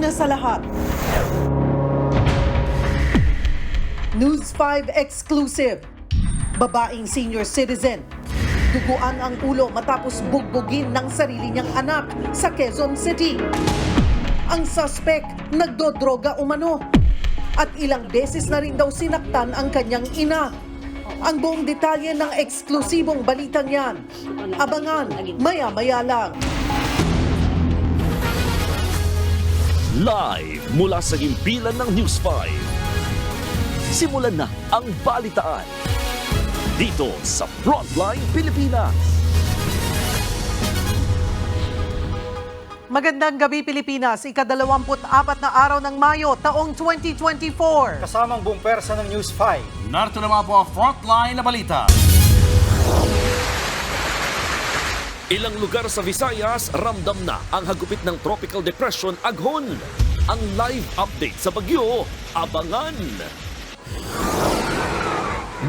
Una sa lahat, News 5 exclusive. Babaeng senior citizen. Duguan ang ulo matapos bugbugin ng sarili niyang anak sa Quezon City. Ang suspect nagdodroga umano at ilang beses na rin daw sinaktan ang kanyang ina. Ang buong detalye ng eksklusibong balitang yan. Abangan maya-maya lang. Live mula sa himpilan ng News 5. Simulan na ang balitaan dito sa Frontline Pilipinas. Magandang gabi Pilipinas, ika-24 na araw ng Mayo, taong 2024. Kasamang buong persa ng News 5. Narito naman po ang Frontline na balita. Ilang lugar sa Visayas ramdam na ang hagupit ng Tropical Depression Aghon. Ang live update sa bagyo, abangan!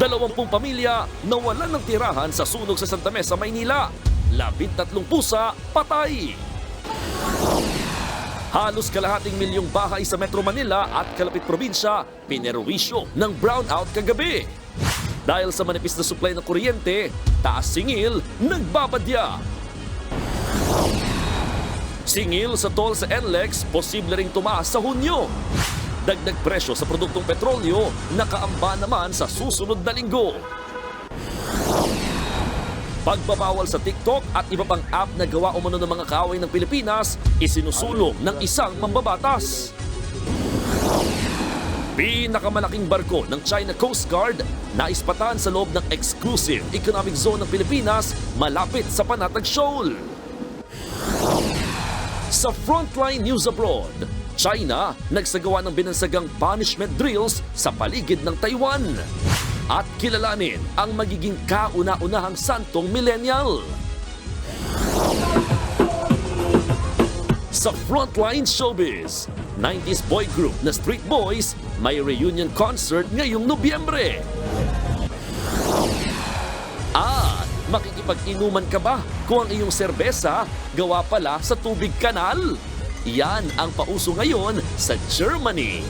20 pamilya nawalan ng tirahan sa sunog sa Santa Mesa, Maynila. 13 pusa patay. Halos kalahating milyong bahay sa Metro Manila at kalapit probinsya pinerwisyo ng brownout kagabi. Dahil sa manipis na supply ng kuryente, taas singil, nagbabadya. Singil sa toll sa NLEX, posible ring tumaas sa Hunyo. Dagdag presyo sa produktong petrolyo, nakaamba naman sa susunod na linggo. Pagbabawal sa TikTok at iba pang app na gawa umano ng mga kaaway ng Pilipinas, isinusulong ng isang mambabatas. Pinakamalaking barko ng China Coast Guard naispatan sa loob ng exclusive economic zone ng Pilipinas malapit sa Panatag Shoal. Sa Frontline News Abroad, China nagsagawa ng binansagang punishment drills sa paligid ng Taiwan. At kilalanin ang magiging kauna-unahang santong millennial. Sa Frontline Showbiz, 90s boy group na Street Boys may reunion concert ngayong Nobyembre. At makikipag-inuman ka ba kung ang iyong serbesa gawa pala sa tubig kanal? Yan ang pauso ngayon sa Germany.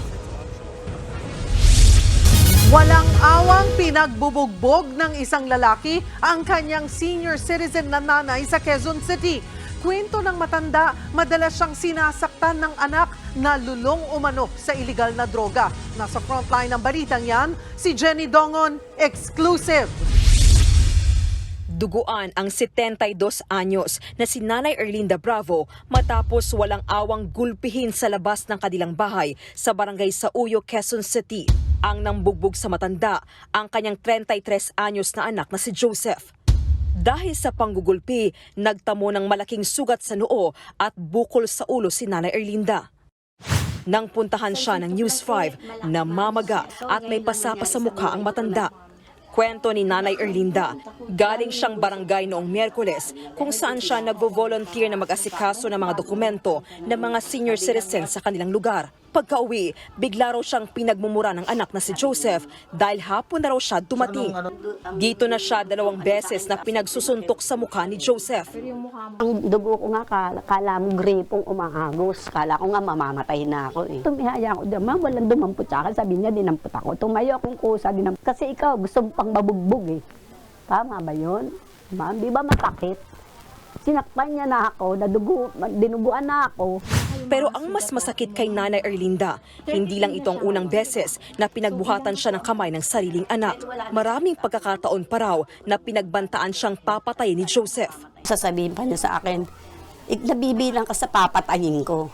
Walang awang pinagbubugbog ng isang lalaki ang kanyang senior citizen na nanay sa Quezon City. Kwento ng matanda, madalas siyang sinasaktan ng anak na lulong umano sa iligal na droga. Nasa frontline ng balitang yan, si Jenny Dongon, exclusive. Duguan ang 72 anyos na si Nanay Erlinda Bravo matapos walang awang gulpihin sa labas ng kanilang bahay sa barangay Sauyo, Quezon City. Ang nambugbog sa matanda, ang kanyang 33 anyos na anak na si Joseph. Dahil sa panggugulpi, nagtamo ng malaking sugat sa noo at bukol sa ulo si Nanay Erlinda. Nang puntahan siya ng News 5, namamaga at may pasapa sa mukha ang matanda. Kwento ni Nanay Erlinda, galing siyang barangay noong Miyerkules kung saan siya nagvo-volunteer na mag-asikaso ng mga dokumento ng mga senior citizens sa kanilang lugar. Pagka-uwi, bigla raw siyang pinagmumura ng anak na si Joseph dahil hapon na raw siya dumating. Dito na siya 2 beses na pinagsusuntok sa mukha ni Joseph. Ang dugo ko nga, kala mo gripong umaagos. Kala ko nga mamamatay na ako eh. Tumihaya ako diyan, ma'am, walang dumampot sa akin. Sabi niya, dinampot ako. Tumayo akong kusa, dinampot. Kasi ikaw, gusto mo pang mabugbog eh. Tama ba yun? Ma'am, di ba masakit? Sinakpan niya na ako, dinuguan na ako. Pero ang mas masakit kay Nanay Erlinda, hindi lang itong unang beses na pinagbuhatan siya ng kamay ng sariling anak. Maraming pagkakataon pa raw na pinagbantaan siyang papatayin ni Joseph. Sasabihin pa niya sa akin, nabibilang ka sa papatayin ko.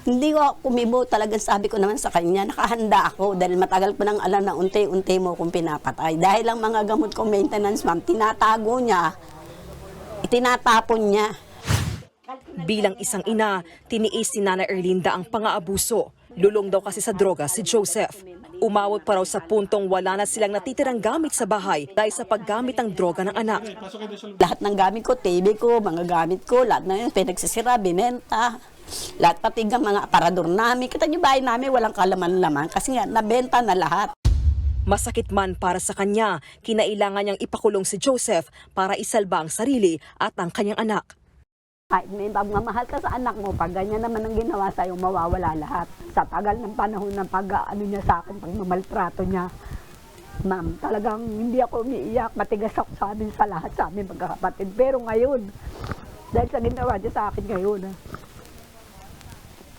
Hindi ko kumibo, talagang sabi ko naman sa kanya, nakahanda ako dahil matagal ko nang alam na unti-unti mo kung pinapatay. Dahil ang mga gamot ko maintenance, ma'am, tinatago niya, itinatapon niya. Bilang isang ina, tiniis ni Nanay Erlinda ang pang-aabuso. Lulong daw kasi sa droga si Joseph. Umawot pa raw sa puntong wala na silang natitirang gamit sa bahay dahil sa paggamit ng droga ng anak. Lahat ng gamit ko, TV ko, mga gamit ko, lahat na yun, pinagsisira, binenta. Lahat pati ang mga aparador namin. Kita niyo bahay namin, walang kalaman-laman kasi nga, nabenta na lahat. Masakit man para sa kanya, kinailangan niyang ipakulong si Joseph para isalba ang sarili at ang kanyang anak. Kahit may pagmamahal ka sa anak mo, pag ganyan naman ang ginawa sa'yo, mawawala lahat. Sa tagal ng panahon ng pag-ano niya sa akin, pagmamaltrato niya, ma'am, talagang hindi ako umiiyak, matigas ako sa amin sa lahat, sa amin magkakapatid. Pero ngayon, dahil sa ginawa niya sa akin ngayon,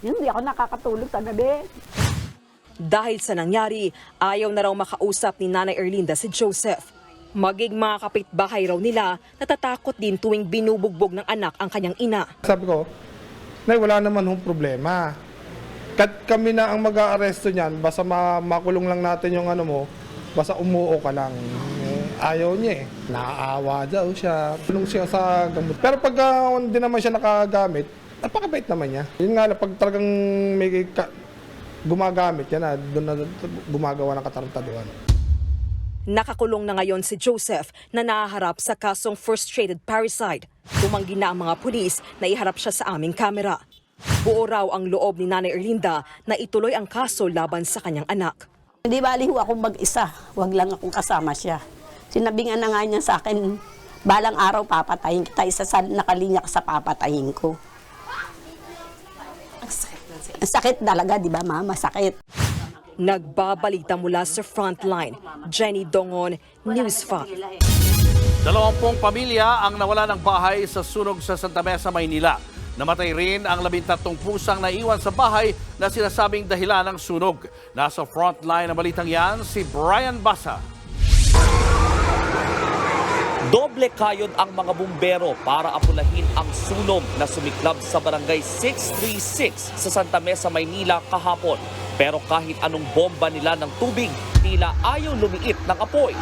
hindi ako nakakatulog sa gabi. Dahil sa nangyari, ayaw na raw makausap ni Nanay Erlinda si Joseph. Maging mga kapitbahay raw nila, natatakot din tuwing binubugbog ng anak ang kanyang ina. Sabi ko, Nay, wala naman hong problema. Kami na ang mag-aaresto niyan, basta makulong lang natin yung ano mo, basta umuo ka lang. Ayaw niya eh. Naaawa daw siya. Tulong siya sa gamot. Pero pag hindi naman siya nakagamit, napakabait naman niya. Yun nga lang, pag talagang may gumagamit yan, doon na gumagawa ng katarantaduhan. Nakakulong na ngayon si Joseph na nahaharap sa kasong frustrated parricide. Tumanggi na ang mga pulis na iharap siya sa aming kamera. Buo raw ang loob ni Nanay Erlinda na ituloy ang kaso laban sa kanyang anak. Hindi baliho akong mag-isa, wag lang akong kasama siya. Sinabingan na nga niya sa akin, balang araw papatayin kita, isa sa nakalinya ka sa papatayin ko. Ang sakit talaga, di ba mama? Sakit. Nagbabalita mula sa Frontline, Jenny Dongon, News 5. 20 pamilya ang nawala ng bahay sa sunog sa Santa Mesa, Maynila. Namatay rin ang 13 pusang naiwan sa bahay na sinasabing dahilan ng sunog. Nasa Frontline ng balitang yan, si Brian Basa. Doble kayod ang mga bumbero para apulahin ang sunog na sumiklab sa barangay 636 sa Santa Mesa, Maynila kahapon. Pero kahit anong bomba nila ng tubig, tila ayaw lumiit ng apoy.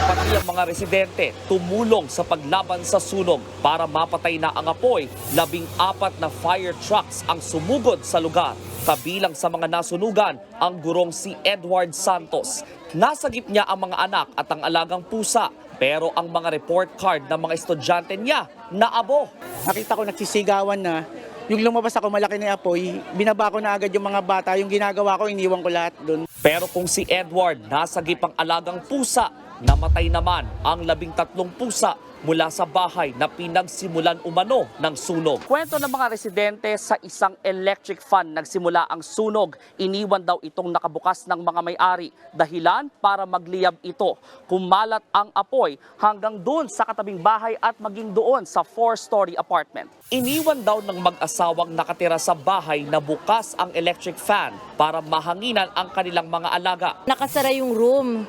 Pati ang mga residente tumulong sa paglaban sa sunog para mapatay na ang apoy. 14 na fire trucks ang sumugod sa lugar. Kabilang sa mga nasunugan ang gurong si Edward Santos. Nasagip niya ang mga anak at ang alagang pusa. Pero ang mga report card ng mga estudyante niya naabo. Nakita ko nagsisigawan na. Yung lumabas ako malaki na apoy, binaba ko na agad yung mga bata. Yung ginagawa ko, iniwan ko lahat doon. Pero kung si Edward nasagip ang alagang pusa, namatay naman ang 13 pusa mula sa bahay na pinagsimulan umano ng sunog. Kwento ng mga residente sa isang electric fan nagsimula ang sunog. Iniwan daw itong nakabukas ng mga may-ari. Dahilan para magliyab ito. Kumalat ang apoy hanggang doon sa katabing bahay at maging doon sa 4-story apartment. Iniwan daw ng mag-asawang nakatira sa bahay na bukas ang electric fan para mahanginan ang kanilang mga alaga. Nakasara yung room.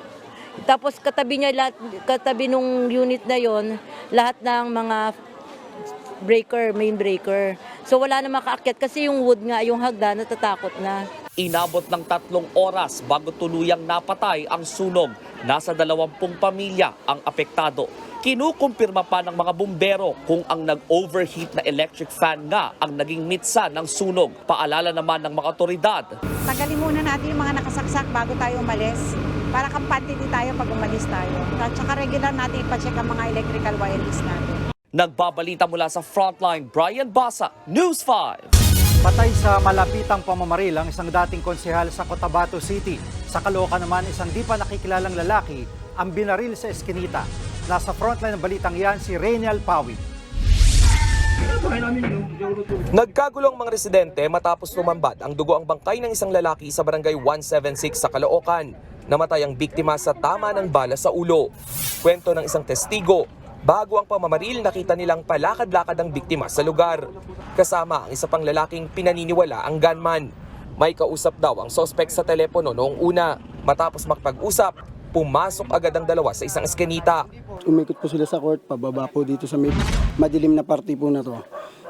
Tapos katabi niya lahat, katabi nung unit na yon, lahat ng mga main breaker. So wala na makaakyat kasi yung wood nga, yung hagdan, natatakot na. Inabot ng 3 oras bago tuluyang napatay ang sunog. Nasa 20 pamilya ang apektado. Kinukumpirma pa ng mga bumbero kung ang nag-overheat na electric fan nga ang naging mitsa ng sunog. Paalala naman ng mga otoridad. Tagalin muna natin yung mga nakasaksak bago tayo umalis. Para kampante din tayo pag umalis tayo. At saka regular natin ipacheck ang mga electrical wireless natin. Nagbabalita mula sa Frontline, Brian Basa, News 5. Patay sa malapitang pamamaril ang isang dating konsehal sa Cotabato City. Sa Caloocan naman, isang di pa nakikilalang lalaki ang binaril sa eskinita. Nasa Frontline ng balitang yan si Reynal Pawi. Nagkagulong mga residente matapos tumambad ang dugo ang bangkay ng isang lalaki sa barangay 176 sa Caloocan. Namatay ang biktima sa tama ng bala sa ulo. Kwento ng isang testigo, bago ang pamamaril nakita nilang palakad-lakad ang biktima sa lugar. Kasama ang isa pang lalaking pinaniniwala ang gunman. May kausap daw ang sospek sa telepono noong una. Matapos makipag-usap, pumasok agad ang dalawa sa isang eskinita. Umikot po sila sa court, pababa po dito sa madilim na party po na to.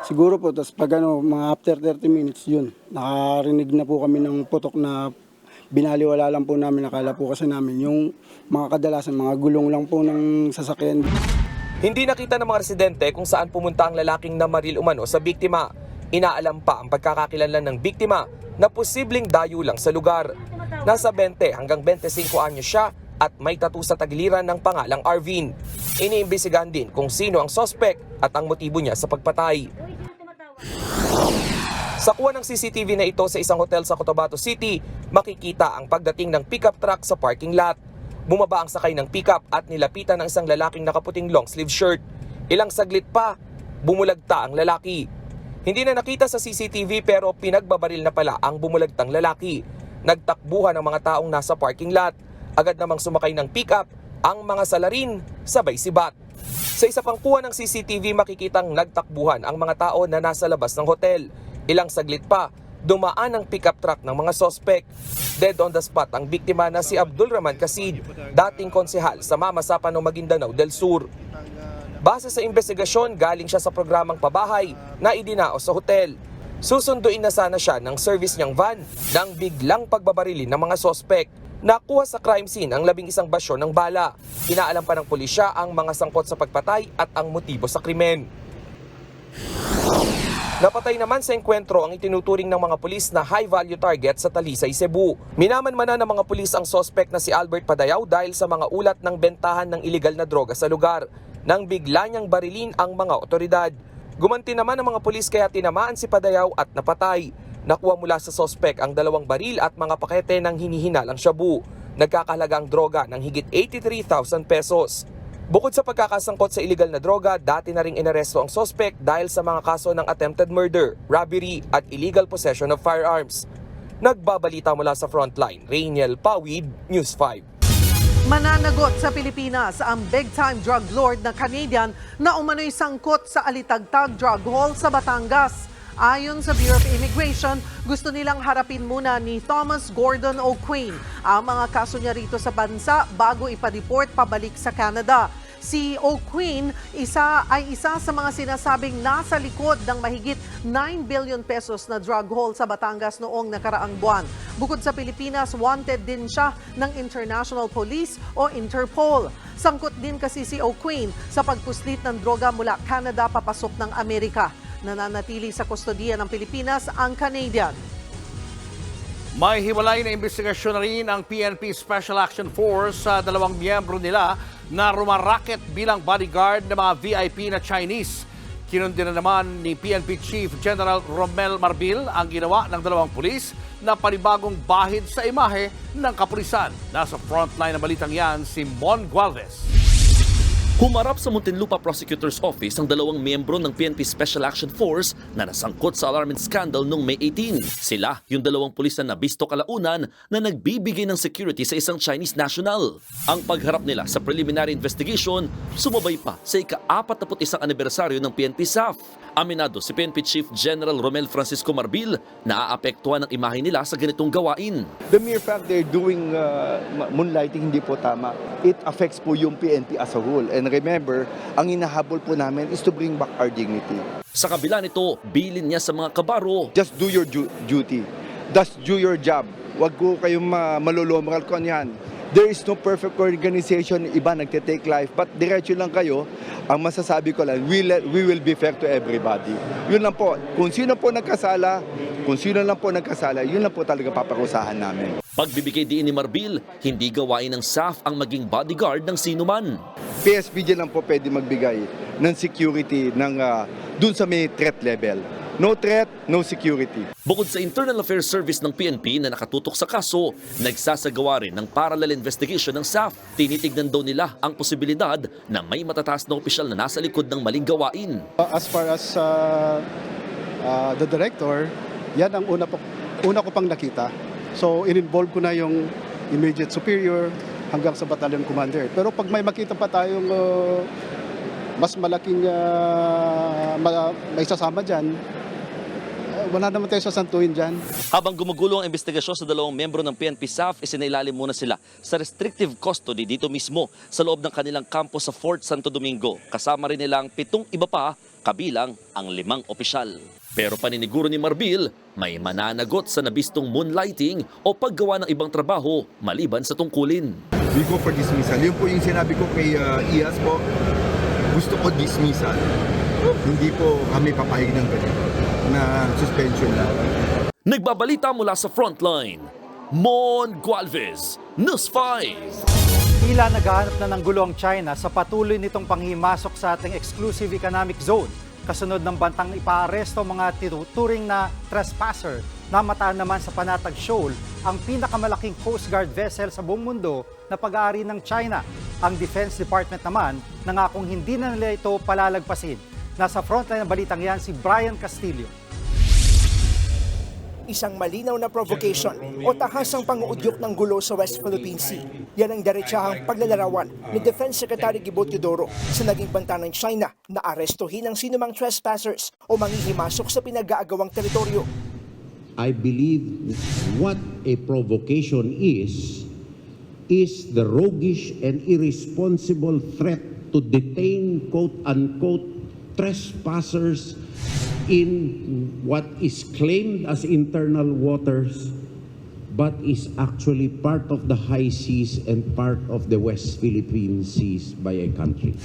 Siguro po, tapos pag mga after 30 minutes yun, nakarinig na po kami ng putok na binaliwala lang po namin, nakala po kasi namin yung mga kadalasan, mga gulong lang po ng sasakyan. Hindi nakita ng mga residente kung saan pumunta ang lalaking namaril umano sa biktima. Inaalam pa ang pagkakakilanlan ng biktima na posibleng dayo lang sa lugar. Nasa 20 hanggang 25 anyo siya at may tattoo sa tagiliran ng pangalang Arvin. Iniimbestigahan din kung sino ang sospek at ang motibo niya sa pagpatay. Sa kuha ng CCTV na ito sa isang hotel sa Cotabato City, makikita ang pagdating ng pickup truck sa parking lot. Bumaba ang sakay ng pickup at nilapitan ng isang lalaking nakaputing long sleeve shirt. Ilang saglit pa, bumulagta ang lalaki. Hindi na nakita sa CCTV pero pinagbabaril na pala ang bumulagtang lalaki. Nagtakbuhan ang mga taong nasa parking lot. Agad namang sumakay ng pick-up ang mga salarin, sabay sibat. Sa isa pang kuha ng CCTV makikitang nagtakbuhan ang mga tao na nasa labas ng hotel. Ilang saglit pa, dumaan ang pickup truck ng mga sospek. Dead on the spot ang biktima na si Abdul Rahman Kasid, dating konsehal sa Mamasapan ng Maguindanao del Sur. Base sa investigasyon, galing siya sa programang pabahay na idinao sa hotel. Susunduin na sana siya ng service niyang van nang biglang pagbabarilin ng mga sospek. Nakuha sa crime scene ang 11 basyo ng bala. Inaalam pa ng pulisya ang mga sangkot sa pagpatay at ang motibo sa krimen. Napatay naman sa engkwentro ang itinuturing ng mga pulis na high-value target sa Talisay, Cebu. Minamanmanan ng mga pulis ang sospek na si Albert Padayaw dahil sa mga ulat ng bentahan ng iligal na droga sa lugar, nang bigla niyang barilin ang mga otoridad. Gumanti naman ang mga pulis kaya tinamaan si Padayaw at napatay. Nakuha mula sa sospek ang 2 baril at mga pakete ng hinihinalang shabu. Nagkakahalaga ang droga ng higit 83,000 pesos. Bukod sa pagkakasangkot sa iligal na droga, dati na ring inaresto ang sospek dahil sa mga kaso ng attempted murder, robbery at illegal possession of firearms. Nagbabalita mula sa Frontline, Rainiel Pawid, News 5. Mananagot sa Pilipinas ang big-time drug lord na Canadian na umano'y sangkot sa Alitagtag Drug Hall sa Batangas. Ayon sa Bureau of Immigration, gusto nilang harapin muna ni Thomas Gordon O'Quinn ang mga kaso niya rito sa bansa bago ipa-deport pabalik sa Canada. Si O'Quinn isa sa mga sinasabing nasa likod ng mahigit 9 billion pesos na drug haul sa Batangas noong nakaraang buwan. Bukod sa Pilipinas, wanted din siya ng International Police o Interpol. Sangkot din kasi si O'Quinn sa pagpuslit ng droga mula Canada papasok ng Amerika. Nananatili sa kustodiya ng Pilipinas ang Canadian. May hiwalay na investigasyon na rin ang PNP Special Action Force sa 2 miyembro nila na rumaraket bilang bodyguard ng mga VIP na Chinese. Kinundin na naman ni PNP Chief General Romel Marbil ang ginawa ng 2 pulis na panibagong bahid sa imahe ng kapulisan. Nasa frontline ng balitang yan si Mon Gualvez. Humarap sa Muntinlupa Prosecutor's Office ang 2 miyembro ng PNP Special Action Force na nasangkot sa alarming scandal noong May 18. Sila yung 2 pulis na nabisto kalaunan na nagbibigay ng security sa isang Chinese national. Ang pagharap nila sa preliminary investigation sumabay pa sa ika-41 anibersaryo ng PNP SAF. Aminado si PNP Chief General Romel Francisco Marbil na aapektuhan ang imahe nila sa ganitong gawain. The mere fact they're doing moonlighting hindi po tama. It affects po yung PNP as a whole. And remember, ang hinahabol po namin is to bring back our dignity. Sa kabila nito, bilin niya sa mga kabaro. Just do your duty. Just do your job. Huwag ko kayong malolomal ko yan. There is no perfect organization. Iba nagte-take life. But diretso lang kayo. Ang masasabi ko lang, we will be fair to everybody. Yun lang po. Kung sino po nagkasala, yun lang po talaga paparusahan namin. Pagbibigay din ni Marbil, hindi gawain ng SAF ang maging bodyguard ng sinuman. PSPG lang po pwede magbigay ng security dun sa may threat level. No threat, no security. Bukod sa Internal Affairs Service ng PNP na nakatutok sa kaso, nagsasagawa rin ng parallel investigation ng SAF. Tinitignan daw nila ang posibilidad na may matataas na opisyal na nasa likod ng maling gawain. As far as the director, yan ang una ko pang nakita. So, in-involve ko na yung immediate superior hanggang sa battalion commander. Pero pag may makita pa tayong mas malaking may sasama dyan, wala naman tayo sasantuin dyan. Habang gumugulo ang investigasyon sa 2 miyembro ng PNP SAF, isinailalim muna sila sa restrictive custody dito mismo sa loob ng kanilang campus sa Fort Santo Domingo. Kasama rin nilang 7 iba pa, kabilang ang 5 opisyal. Pero paniniguro ni Marbil, may mananagot sa nabistong moonlighting o paggawa ng ibang trabaho maliban sa tungkulin. We go for dismissal. Yun po yung sinabi ko kay IAS po, gusto ko dismissal. Hindi po kami papahig ng ganito na suspension na. Nagbabalita mula sa Frontline, Mon Gualvez, News 5. Tila naghahanap na ng gulo ang China sa patuloy nitong panghimasok sa ating exclusive economic zone. Kasunod ng bantang ipaaresto mga tinuturing na trespasser. Namataan naman sa Panatag Shoal ang pinakamalaking Coast Guard vessel sa buong mundo na pag-aari ng China. Ang Defense Department naman nangakong hindi na nila ito palalagpasin. Nasa frontline ng balitang yan si Brian Castillo. Isang malinaw na provocation o tahasang pang-uudyok ng gulo sa West Philippine Sea. Yan ang diretsahang paglalarawan ni Defense Secretary Gibo Teodoro sa naging banta ng China na arestuhin ang sinumang trespassers o manghihimasok sa pinag-aagawang teritoryo. I believe what a provocation is the roguish and irresponsible threat to detain quote-unquote trespassers in what is claimed as internal waters but is actually part of the high seas and part of the West Philippine Seas by a country.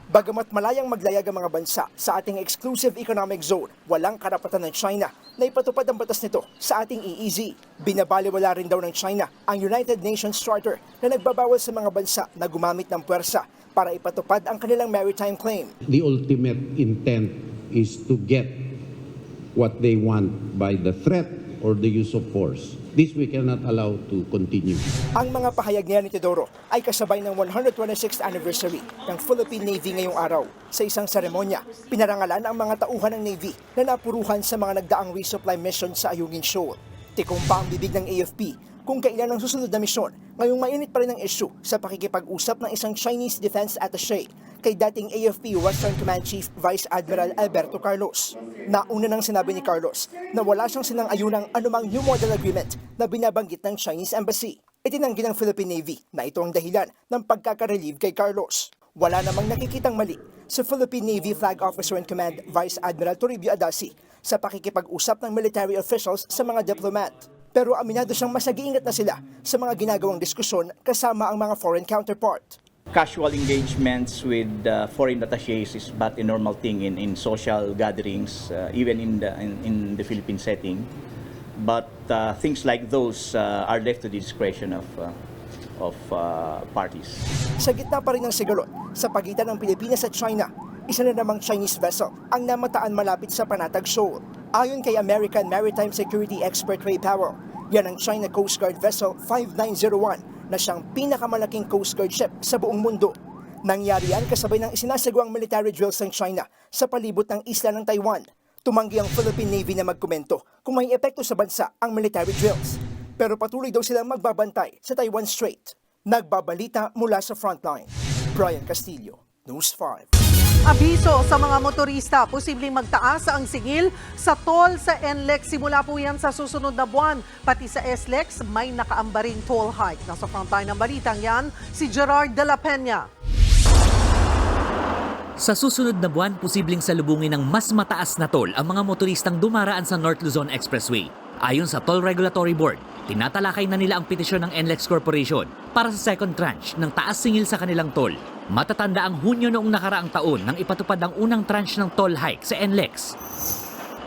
Bagamat malayang maglayag ang mga bansa sa ating exclusive economic zone, walang karapatan ng China na ipatupad ang batas nito sa ating EEZ. Binabaliwala rin daw ng China ang United Nations Charter na nagbabawal sa mga bansa na gumamit ng puwersa para ipatupad ang kanilang maritime claim. The ultimate intent is to get what they want by the threat or the use of force. This we cannot allow to continue. Ang mga pahayag niya ni Teodoro ay kasabay ng 126th anniversary ng Philippine Navy ngayong araw. Sa isang seremonya, pinarangalan ang mga tauhan ng Navy na napuruhan sa mga nagdaang resupply mission sa Ayungin Shoal. Tikong pa ang bibig ng AFP kung kailan ang susunod na misyon. Ngayong mainit pa rin ang issue sa pakikipag-usap ng isang Chinese Defense Attaché kay dating AFP Western Command Chief Vice Admiral Alberto Carlos. Nauna nang sinabi ni Carlos na wala siyang sinang-ayunang anumang New Model Agreement na binabanggit ng Chinese Embassy. Itinanggi ng Philippine Navy na ito ang dahilan ng pagkaka-relieve kay Carlos. Wala namang nakikitang mali sa Philippine Navy Flag Officer in Command Vice Admiral Toribio Adasi sa pakikipag-usap ng military officials sa mga diplomat. Pero aminado siyang mas nag-iingat na sila sa mga ginagawang diskusyon kasama ang mga foreign counterpart. Casual engagements with foreign attachés is but a normal thing in social gatherings, even in the Philippine setting. But things like those are left to the discretion of parties. Sa gitna pa rin ng sigalot sa pagitan ng Pilipinas at China, isa na namang Chinese vessel ang namataan malapit sa Panatag Shoal. Ayon kay American Maritime Security Expert Ray Powell, yan ang China Coast Guard Vessel 5901 na siyang pinakamalaking Coast Guard ship sa buong mundo. Nangyari yan kasabay ng isinasagawang military drills ng China sa palibot ng isla ng Taiwan. Tumanggi ang Philippine Navy na magkomento kung may epekto sa bansa ang military drills. Pero patuloy daw silang magbabantay sa Taiwan Strait. Nagbabalita mula sa frontline. Brian Castillo, News 5. Abiso sa mga motorista, posibleng magtaas ang singil sa toll sa NLEX. Simula po yan sa susunod na buwan. Pati sa SLEX, may nakaambaring toll hike. Nasa frontline ng balitang yan, si Gerard de la Peña. Sa susunod na buwan, posibleng salubungin ng mas mataas na toll ang mga motoristang dumaraan sa North Luzon Expressway. Ayon sa Toll Regulatory Board, tinatalakay na nila ang petisyon ng NLEX Corporation para sa second tranche ng taas singil sa kanilang toll. Matatanda ang Hunyo noong nakaraang taon nang ipatupad ang unang tranche ng toll hike sa NLEX.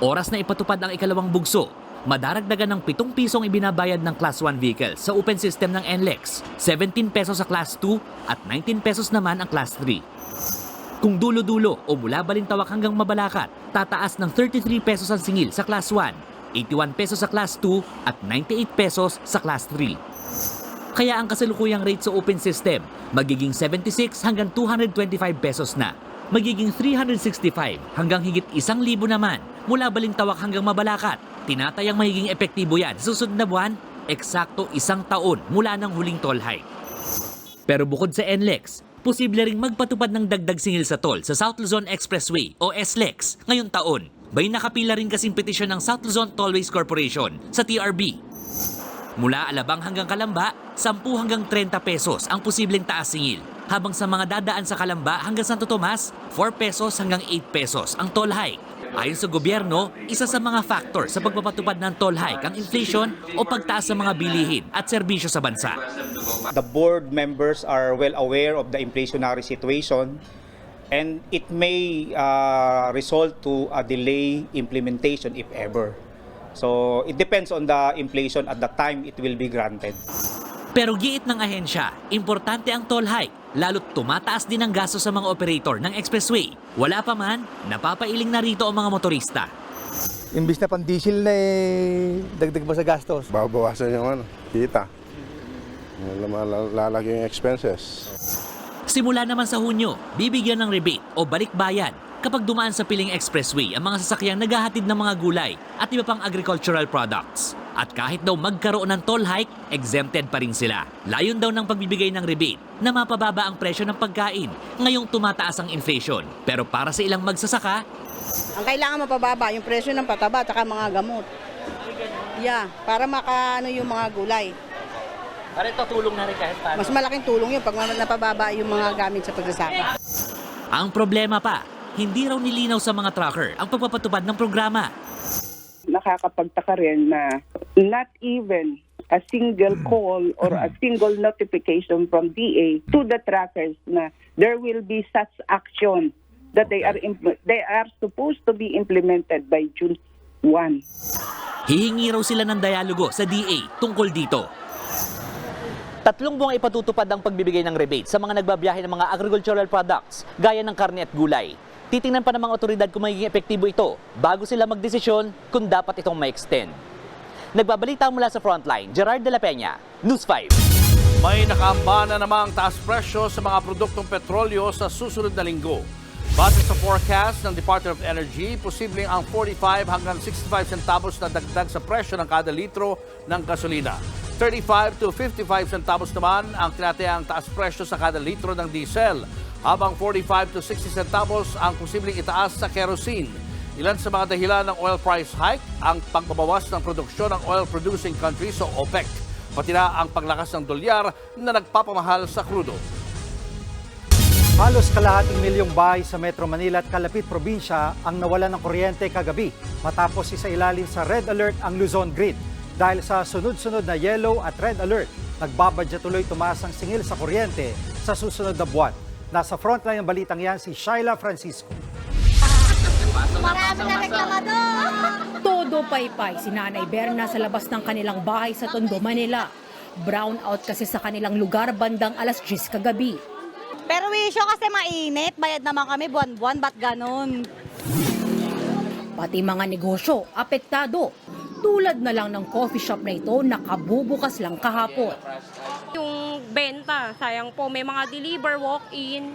Oras na ipatupad ang ikalawang bugso, madaragdagan ng 7 pisong ibinabayad ng Class 1 vehicle sa open system ng NLEX, 17 pesos sa Class 2 at 19 pesos naman ang Class 3. Kung dulo-dulo o mula Balintawak hanggang Mabalacat, tataas ng 33 pesos ang singil sa Class 1, 81 pesos sa Class 2 at 98 pesos sa Class 3. Kaya ang kasalukuyang rate sa open system, magiging 76 hanggang 225 pesos na. Magiging 365 hanggang higit 1,000 naman mula Balintawak hanggang Mabalacat. Tinatayang magiging epektibo yan sa susunod na buwan, eksakto 1 taon mula ng huling toll hike. Pero bukod sa NLEX, posible ring magpatupad ng dagdag singil sa toll sa South Luzon Expressway o SLEX ngayong taon. May nakapila rin kasing petisyon ng South Luzon Tollways Corporation sa TRB. Mula Alabang hanggang Calamba, 10 hanggang 30 pesos ang posibleng taas singil. Habang sa mga dadaan sa Calamba hanggang Santo Tomas, 4 pesos hanggang 8 pesos ang toll hike. Ayon sa gobyerno, isa sa mga factor sa pagpapatupad ng toll hike ang inflation o pagtaas sa mga bilihin at serbisyo sa bansa. The board members are well aware of the inflationary situation, and it may result to a delay implementation if ever. So it depends on the inflation at the time it will be granted. Pero giit ng ahensya, importante ang toll hike, lalo't tumataas din ang gasto sa mga operator ng expressway. Wala pa man, napapailing na rito ang mga motorista. Imbis na pang diesel na dagdag ba sa gastos? Babawasan yung kita. lalaki yung expenses. Simula naman sa Hunyo, bibigyan ng rebate o balikbayan kapag dumaan sa Piling Expressway ang mga sasakyang naghahatid ng mga gulay at iba pang agricultural products. At kahit daw magkaroon ng toll hike, exempted pa rin sila. Layon daw ng pagbibigay ng rebate na mapababa ang presyo ng pagkain ngayong tumataas ang inflation. Pero para sa ilang magsasaka, ang kailangan mapababa yung presyo ng pataba at mga gamot. Yeah, para makaano yung mga gulay. para ito tulong na rin kahit paano. Mas malaking tulong yun pag napababa yung mga gamit sa pagsasaka. Ang problema pa, hindi raw nilinaw sa mga trucker ang pagpapatupad ng programa. Nakakapagtaka rin na not even a single call or a single notification from DA to the truckers na there will be such action that they are supposed to be implemented by June 1. Hihingi raw sila ng dialogo sa DA tungkol dito. 3 buwang ipatutupad ang pagbibigay ng rebate sa mga nagbabiyahe ng mga agricultural products gaya ng karne at gulay. Titingnan pa ng mga otoridad kung magiging epektibo ito bago sila magdesisyon kung dapat itong ma-extend. Nagbabalita mula sa Frontline, Gerard de la Peña, News 5. May nakaamba na namang taas presyo sa mga produktong petrolyo sa susunod na linggo. Base sa forecast ng Department of Energy, posibleng ang 45 hanggang 65 centavos na dagdag sa presyo ng kada litro ng gasolina. 35 to 55 centavos naman ang tinatayang taas presyo sa kada litro ng diesel, habang 45 to 60 centavos ang posibleng itaas sa kerosene. Ilan sa mga dahilan ng oil price hike ang pagbabawas ng produksyon ng oil-producing countries o OPEC, pati na ang paglakas ng dolyar na nagpapamahal sa krudo. Halos kalahating milyong bahay sa Metro Manila at kalapit probinsya ang nawalan ng kuryente kagabi matapos isailalim sa red alert ang Luzon Grid. Dahil sa sunod-sunod na yellow at red alert, nagbabadya tuloy tumaas ang singil sa kuryente sa susunod na buwan. Nasa frontline ng balitang yan si Shaila Francisco. Marami na reklamador! Todo paypay si Nanay Berna sa labas ng kanilang bahay sa Tondo, Manila. Brown out kasi sa kanilang lugar bandang alas 10 kagabi. Pero wisyo kasi mainit, bayad naman kami buwan-buwan, ba't ganun? Pati mga negosyo, apektado. Tulad na lang ng coffee shop na ito, nakabubukas lang kahapon. Yung benta, sayang po, may mga deliver, walk-in.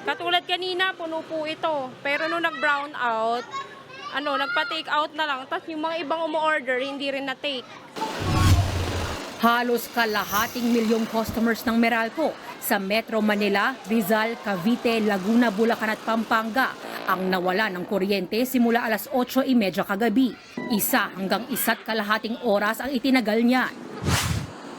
Katulad kanina, puno po ito. Pero nung nag-brown out, nagpa-take out na lang. Tapos yung mga ibang umu-order, hindi rin na-take. Halos kalahating milyong customers ng Meralco sa Metro Manila, Rizal, Cavite, Laguna, Bulacan at Pampanga ang nawala ng kuryente simula alas 8:30 kagabi. 1 hanggang 1.5 oras ang itinagal niyan.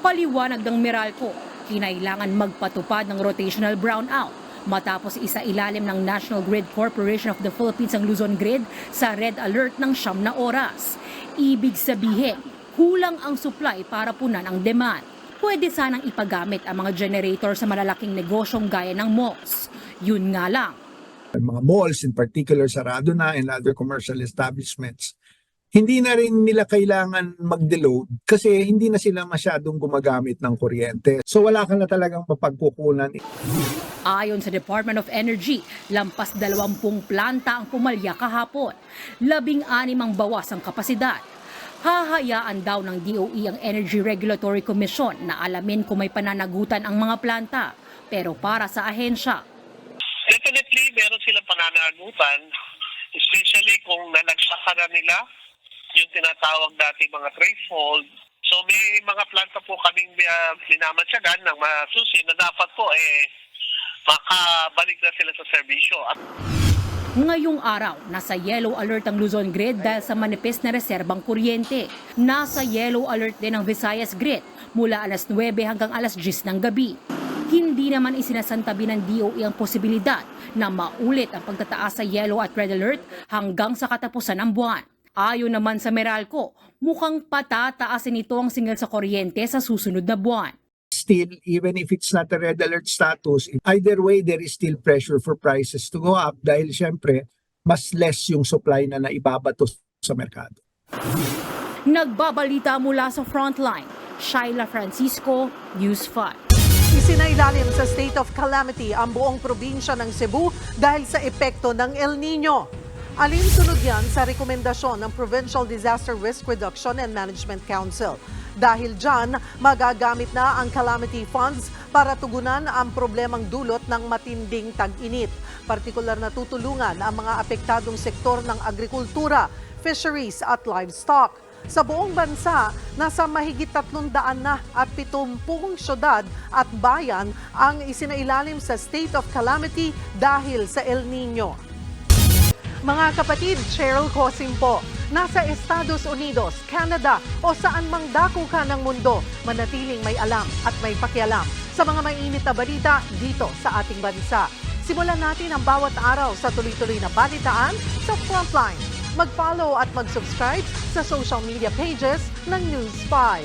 Paliwanag ng Meralco, kinailangan magpatupad ng rotational brownout matapos isailalim ng National Grid Corporation of the Philippines ang Luzon Grid sa red alert ng 9 na oras. Ibig sabihin, kulang ang supply para punan ang demand. Pwede sanang ipagamit ang mga generator sa malalaking negosyong gaya ng malls. Yun nga lang. Mga malls in particular sarado na and other commercial establishments. Hindi na rin nila kailangan mag-deload kasi hindi na sila masyadong gumagamit ng kuryente. So wala ka na talagang mapagkukunan. Ayon sa Department of Energy, lampas 20 planta ang pumalya kahapon. 16 ang bawas ang kapasidad. Hahayaan daw ng DOE ang Energy Regulatory Commission na alamin kung may pananagutan ang mga planta. Pero para sa ahensya, definitely meron silang pananagutan, especially kung nalagsaka na nila yung tinatawag dati mga threshold. So may mga planta po kaming minamatsagan ng masusi na dapat po makabalik na sila sa serbisyo. ngayong araw, nasa yellow alert ang Luzon Grid dahil sa manipis na reserbang kuryente. Nasa yellow alert din ang Visayas Grid mula alas 9 hanggang alas 10 ng gabi. Hindi naman isinasantabi ng DOE ang posibilidad na maulit ang pagtataas sa yellow at red alert hanggang sa katapusan ng buwan. Ayon naman sa Meralco, mukhang patataasin ito ang singil sa kuryente sa susunod na buwan. Still, even if it's not a red alert status, either way, there is still pressure for prices to go up dahil syempre, mas less yung supply na naibabato sa merkado. Nagbabalita mula sa Frontline, Shaila Francisco, News 5. Isinailalim sa state of calamity ang buong probinsya ng Cebu dahil sa epekto ng El Nino. Alinsunod yan sa rekomendasyon ng Provincial Disaster Risk Reduction and Management Council. Dahil dyan, magagamit na ang calamity funds para tugunan ang problemang dulot ng matinding tag-init. Partikular na tutulungan ang mga apektadong sektor ng agrikultura, fisheries at livestock. Sa buong bansa, nasa mahigit 300 na at 70 syudad at bayan ang isinailalim sa state of calamity dahil sa El Nino. Mga kapatid, Cheryl Cosim po. Nasa Estados Unidos, Canada o saan mang dako ka ng mundo, manatiling may alam at may pakialam sa mga mainit na balita dito sa ating bansa. Simulan natin ang bawat araw sa tuloy-tuloy na balitaan sa Frontline. Mag-follow at mag-subscribe sa social media pages ng News 5.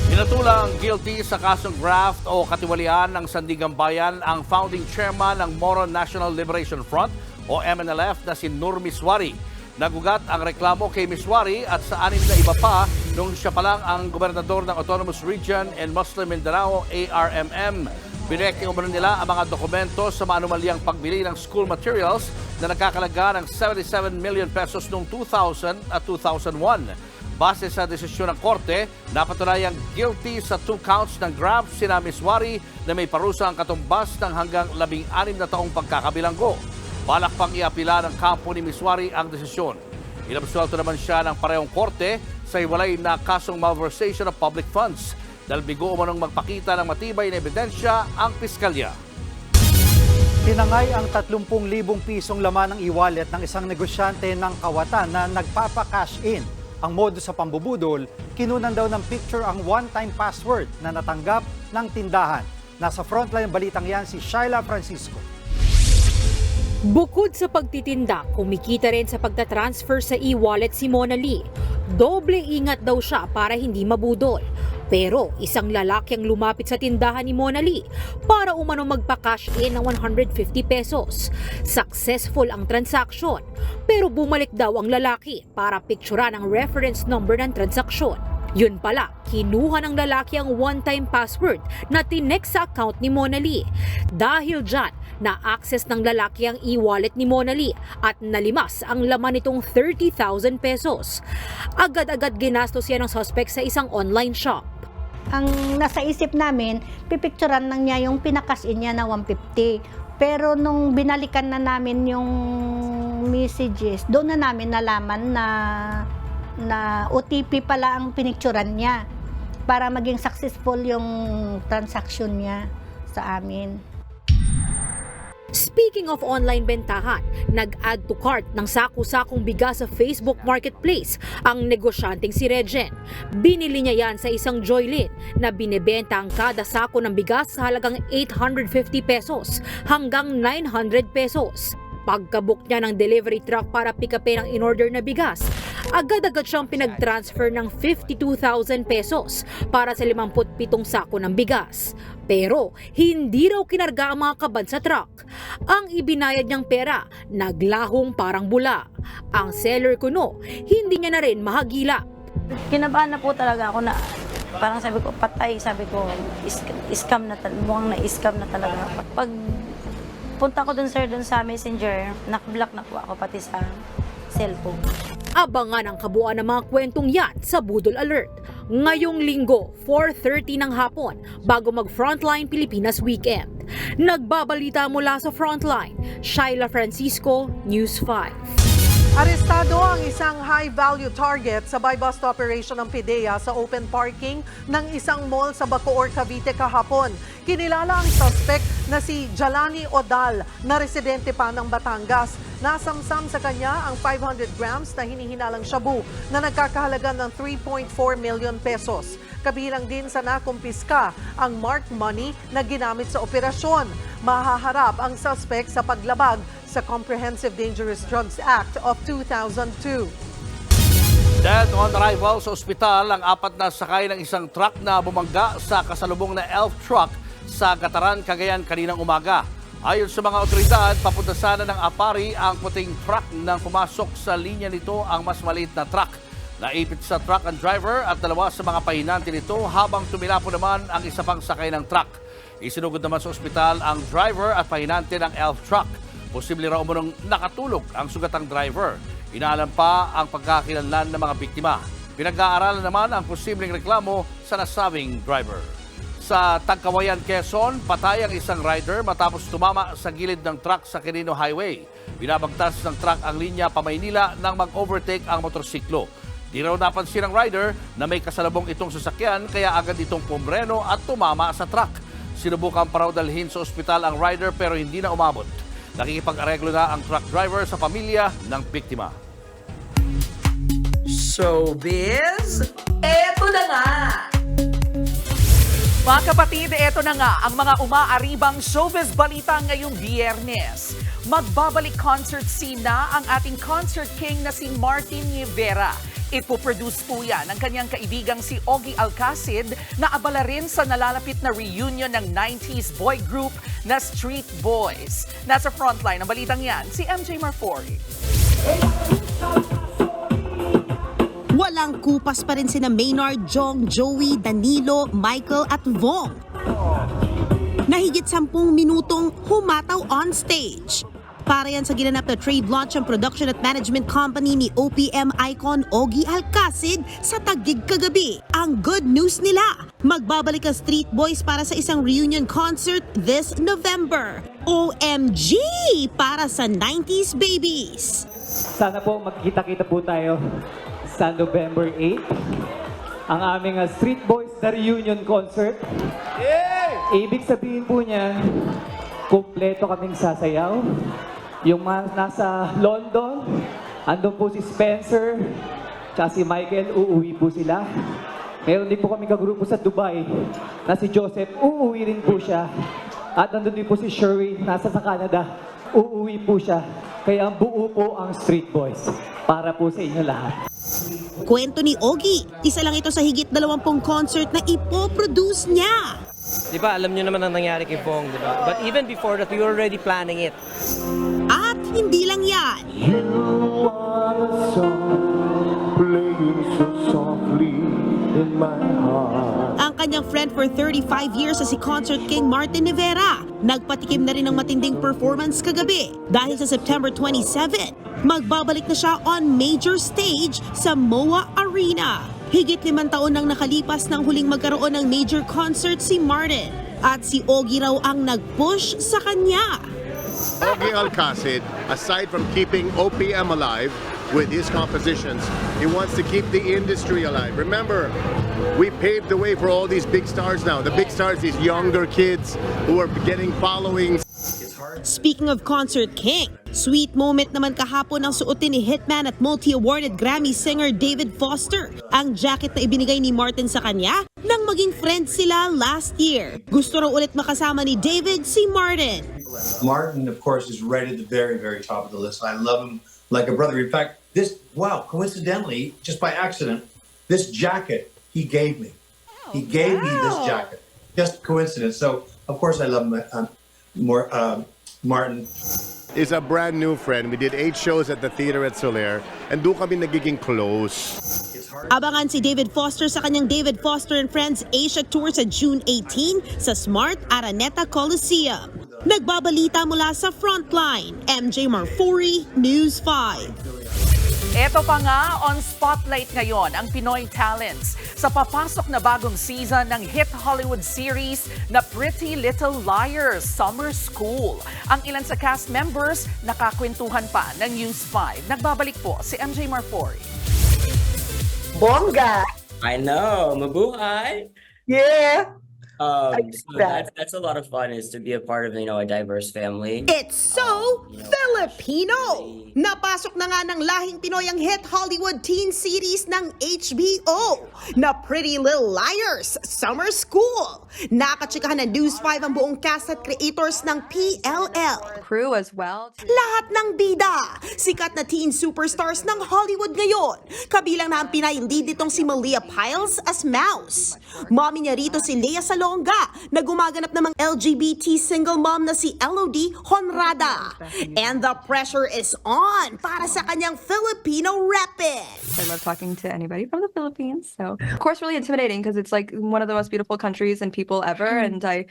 Pinatulang guilty sa kasong graft o katiwalian ng Sandigang Bayan ang founding chairman ng Moro National Liberation Front o MNLF na si Nur Miswari. Nagugat ang reklamo kay Miswari at sa 6 na iba pa nung siya pa lang ang gobernador ng Autonomous Region and Muslim Mindanao ARMM. Bineke umano nila ang mga dokumento sa maanumalyang pagbili ng school materials na nagkakalaga ng 77 million pesos noong 2000 at 2001. Base sa desisyon ng korte, napatunayang guilty sa 2 counts ng graft sina Miswari na may parusa ang katumbas ng hanggang 16 na taong pagkakabilanggo. Balak pang iapila ng kampo ni Miswari ang desisyon. Inabsuelto naman siya ng parehong korte sa hiwalay na kasong malversation of public funds dahil bigo umanong magpakita ng matibay na ebidensya ang piskalya. Tinangay ang 30,000 pisong laman ng e-wallet ng isang negosyante ng Kawatan na nagpapa-cash in. Ang modus sa pambubudol, kinunan daw ng picture ang one-time password na natanggap ng tindahan. Nasa frontline balitang yan si Shyla Francisco. Bukod sa pagtitinda, kumikita rin sa pagtatransfer sa e-wallet si Mona Lee. Doble ingat daw siya para hindi mabudol. Pero isang lalaki ang lumapit sa tindahan ni Mona Lee para umano magpa-cash in ng 150 pesos. Successful ang transaksyon, pero bumalik daw ang lalaki para picturean ang reference number ng transaksyon. Yun pala, kinuha ng lalaki ang one-time password na tinek sa account ni Mona Lee. Dahil dyan, na-access ng lalaki ang e-wallet ni Mona Lee at nalimas ang laman nitong 30,000 pesos. Agad-agad ginastos yan ng suspect sa isang online shop. Ang nasa isip namin, pipicturan lang niya yung pinakas-in niya na 150. Pero nung binalikan na namin yung messages, doon na namin nalaman na OTP pala ang pinicturan niya para maging successful yung transaction niya sa amin. Speaking of online bentahan, nag-add to cart ng saku-sakong bigas sa Facebook Marketplace ang negosyanteng si Regen. Binili niya yan sa isang Joylin na binebenta ang kada sako ng bigas sa halagang 850 pesos hanggang 900 pesos. Pagkabook niya ng delivery truck para pick upin ang in-order na bigas, agad-agad siyang pinag-transfer ng 52,000 pesos para sa 57 sako ng bigas. Pero hindi raw kinarga ang mga kaban sa truck. Ang ibinayad niyang pera, naglahong parang bula. Ang seller kuno, hindi niya na rin mahagila. Kinabahan na po talaga ako na parang sabi ko, patay, sabi ko, scam na talaga, mukhang na-scam na talaga. Pag punta ko dun sir, dun sa messenger, nakablock na po ako pati sa cellphone. Abangan ang kabuuan ng mga kwentong yan sa Budol Alert. Ngayong linggo, 4:30 ng hapon, bago mag-Frontline Pilipinas Weekend. Nagbabalita mula sa Frontline, Shyla Francisco, News 5. Arestado ang isang high-value target sa buy-bust operation ng PIDEA sa open parking ng isang mall sa Bacoor, Cavite kahapon. Kinilala ang suspect na si Jalani Odal na residente pa ng Batangas. Nasamsam sa kanya ang 500 grams na hinihinalang shabu na nagkakahalaga ng 3.4 million pesos. Kabilang din sa nakumpiska ang marked money na ginamit sa operasyon. Mahaharap ang suspect sa paglabag sa Comprehensive Dangerous Drugs Act of 2002. Dead on arrival sa ospital ang 4 na sakay ng isang truck na bumangga sa kasalubong na elf truck sa Gataran, Cagayan kaninang umaga. Ayon sa mga otoridad, papunta sana ng Apari ang puting truck nang pumasok sa linya nito ang mas maliit na truck. Naipit sa truck ang driver at 2 sa mga pahinante nito habang tumilapo naman ang isa pang sakay ng truck. Isinugod naman sa ospital ang driver at pahinante ng elf truck. Posible raw umunong nakatulog ang sugatang driver. Inaalam pa ang pagkakakilanlan ng mga biktima. Pinag-aaralan naman ang posibleng reklamo sa nasabing driver. Sa Tagkawayan, Quezon, patay ang isang rider matapos tumama sa gilid ng truck sa Quirino Highway. Binabagtas ng truck ang linya pa-Maynila nang mag-overtake ang motorsiklo. Di raw napansin ng rider na may kasalubong itong sasakyan kaya agad itong pumreno at tumama sa truck. Sinubukan pa raw dalhin sa ospital ang rider pero hindi na umabot. Nakikipag-areglo na ang truck driver sa pamilya ng biktima. Showbiz, eto na nga! Mga kapatid, eto na nga ang mga umaaribang showbiz balita ngayong Biyernes. Magbabalik concert scene na ang ating concert king na si Martin Rivera. Ipoproduce po yan ng kanyang kaibigang si Ogie Alcacid na abala rin sa nalalapit na reunion ng 90s boy group na Street Boys. Nasa frontline ng balitang yan, si MJ Marfori. Walang kupas pa rin sina Maynard, Jong, Joey, Danilo, Michael at Vong. Nahigit 10 minutong humataw on stage. Para yan sa ginanap na trade launch ang production at management company ni OPM icon Ogie Alcacid sa Taguig kagabi. Ang good news nila, magbabalik ang Street Boys para sa isang reunion concert this November. OMG! Para sa 90s babies! Sana po magkita-kita po tayo sa November 8, ang aming Street Boys na reunion concert. Ibig sabihin po niya, kumpleto kaming sasayaw. Yung mga nasa London, andun po si Spencer, tsaka si Michael, uuwi po sila. Meron din po kami kagrupo sa Dubai na si Joseph, uuwi rin po siya. At nandun din po si Sherwin, nasa sa Canada, uuwi po siya. Kaya ang buo po ang Street Boys para po sa inyo lahat. Kwento ni Ogie, isa lang ito sa higit 20 concert na ipoproduce niya. Di ba, alam niyo naman ang nangyari kay Bong, di ba? But even before that, we were already planning it. At hindi lang yan. You are the song playing so softly in my heart. Ang kanyang friend for 35 years sa si Concert King Martin Rivera. Nagpatikim na rin ng matinding performance kagabi dahil sa September 27. Magbabalik na siya on major stage sa MOA Arena. Higit 5 taon nang nakalipas nang huling magkaroon ng major concert si Martin. At si Ogie raw ang nag-push sa kanya. Ogie Alcacid, aside from keeping OPM alive with his compositions, he wants to keep the industry alive. Remember, we paved the way for all these big stars now. The big stars, these younger kids who are getting followings. Speaking of Concert King, sweet moment naman kahapon ang suotin ni hitman at multi-awarded Grammy singer David Foster. Ang jacket na ibinigay ni Martin sa kanya nang maging friends sila last year. Gusto raw ulit makasama ni David si Martin. Martin, of course, is right at the very, very top of the list. I love him like a brother. In fact, coincidentally, just by accident, this jacket he gave me. He gave me this jacket. Just coincidence. So, of course, I love him more. Martin is a brand new friend. We did 8 shows at the theater at Soler, and doon kami nagiging close. Abangan si David Foster sa kanyang David Foster and Friends Asia Tour sa June 18 sa Smart Araneta Coliseum. Nagbabalita mula sa Frontline, MJ Marfori, News 5. Ito pa nga, on spotlight ngayon ang Pinoy talents sa papasok na bagong season ng hit Hollywood series na Pretty Little Liars Summer School. Ang ilan sa cast members nakakwentuhan pa ng News 5. Nagbabalik po si MJ Marfori. Bongga! I know, mabuhay! Yeah! So that's a lot of fun, is to be a part of, a diverse family. It's so Filipino! Napasok na nga ng lahing Pinoy ang hit Hollywood teen series ng HBO na Pretty Little Liars Summer School. Nakatsikahan ng News 5 ang buong cast at creators ng PLL. Crew as well. Lahat ng bida, sikat na teen superstars ng Hollywood ngayon. Kabilang na ang Pinay lead nitong si Malia Piles as Mouse. Mommy niya rito si Lea Salonga na gumaganap namang LGBT single mom na si Elodie Honrada. And the pressure is on para sa kanyang Filipino repin. I love talking to anybody from the Philippines. So, of course, really intimidating because it's like one of the most beautiful countries and people ever. And I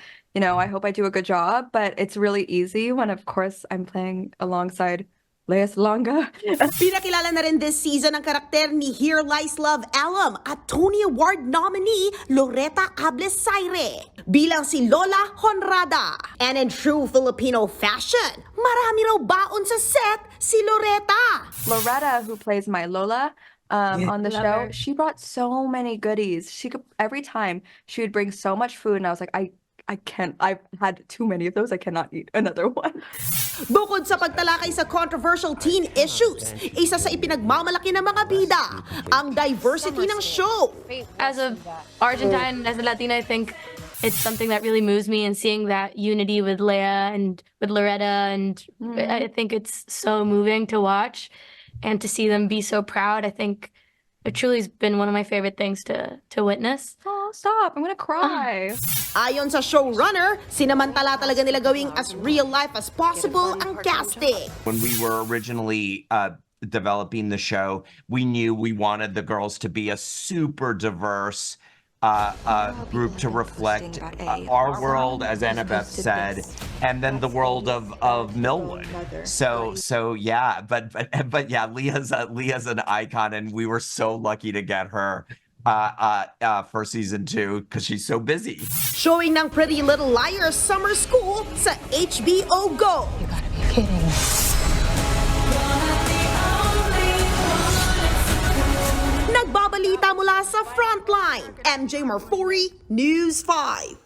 hope I do a good job. But it's really easy when, of course, I'm playing alongside Lea Salonga. Pinakilala na rin this season ang karakter ni Here Lies Love Alum at Tony Award nominee Loretta Cables-Saire bilang si Lola Honrada. And in true Filipino fashion, marami raw baon sa set si Loretta. Loretta, who plays my Lola on the show, she brought so many goodies. Every time she would bring so much food, and I was like, I've had too many of those. I cannot eat another one. Bukod sa pagtalakay sa controversial teen issues, isa sa ipinagmamalaki ng mga bida, ang diversity ng show. As a Argentine, as a Latina, I think it's something that really moves me, and seeing that unity with Lea and with Loretta, and I think it's so moving to watch and to see them be so proud. I think it truly has been one of my favorite things to witness. Oh, stop. I'm gonna cry. Ayon sa showrunner, sinamantala talaga nila gawing as real life as possible ang casting. When we were originally developing the show, we knew we wanted the girls to be a super diverse group to reflect our world, as Annabeth said, and then the world of Millwood. So yeah, but yeah, Leah's an icon, and we were so lucky to get her for season 2 because she's so busy. Showing ng Pretty Little Liars Summer School sa HBO Go. You gotta be kidding. Nagbabalita mula sa Frontline, MJ Marfori, News 5.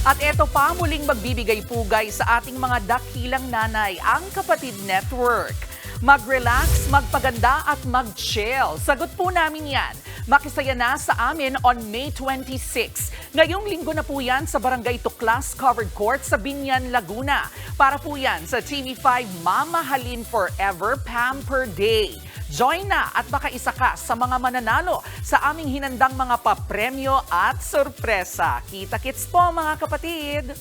At eto pa, muling magbibigay-pugay sa ating mga dakilang nanay, ang Kapatid Network. Mag-relax, magpaganda at mag-chill. Sagot po namin yan. Makisaya na sa amin on May 26. Ngayong linggo na po yan sa Barangay Tuklas Covered Court sa Binyan, Laguna. Para po yan sa TV5 Mamahalin Forever Pamper Day. Join na at baka isa ka sa mga mananalo sa aming hinandang mga papremyo at sorpresa. Kita-kits po mga kapatid!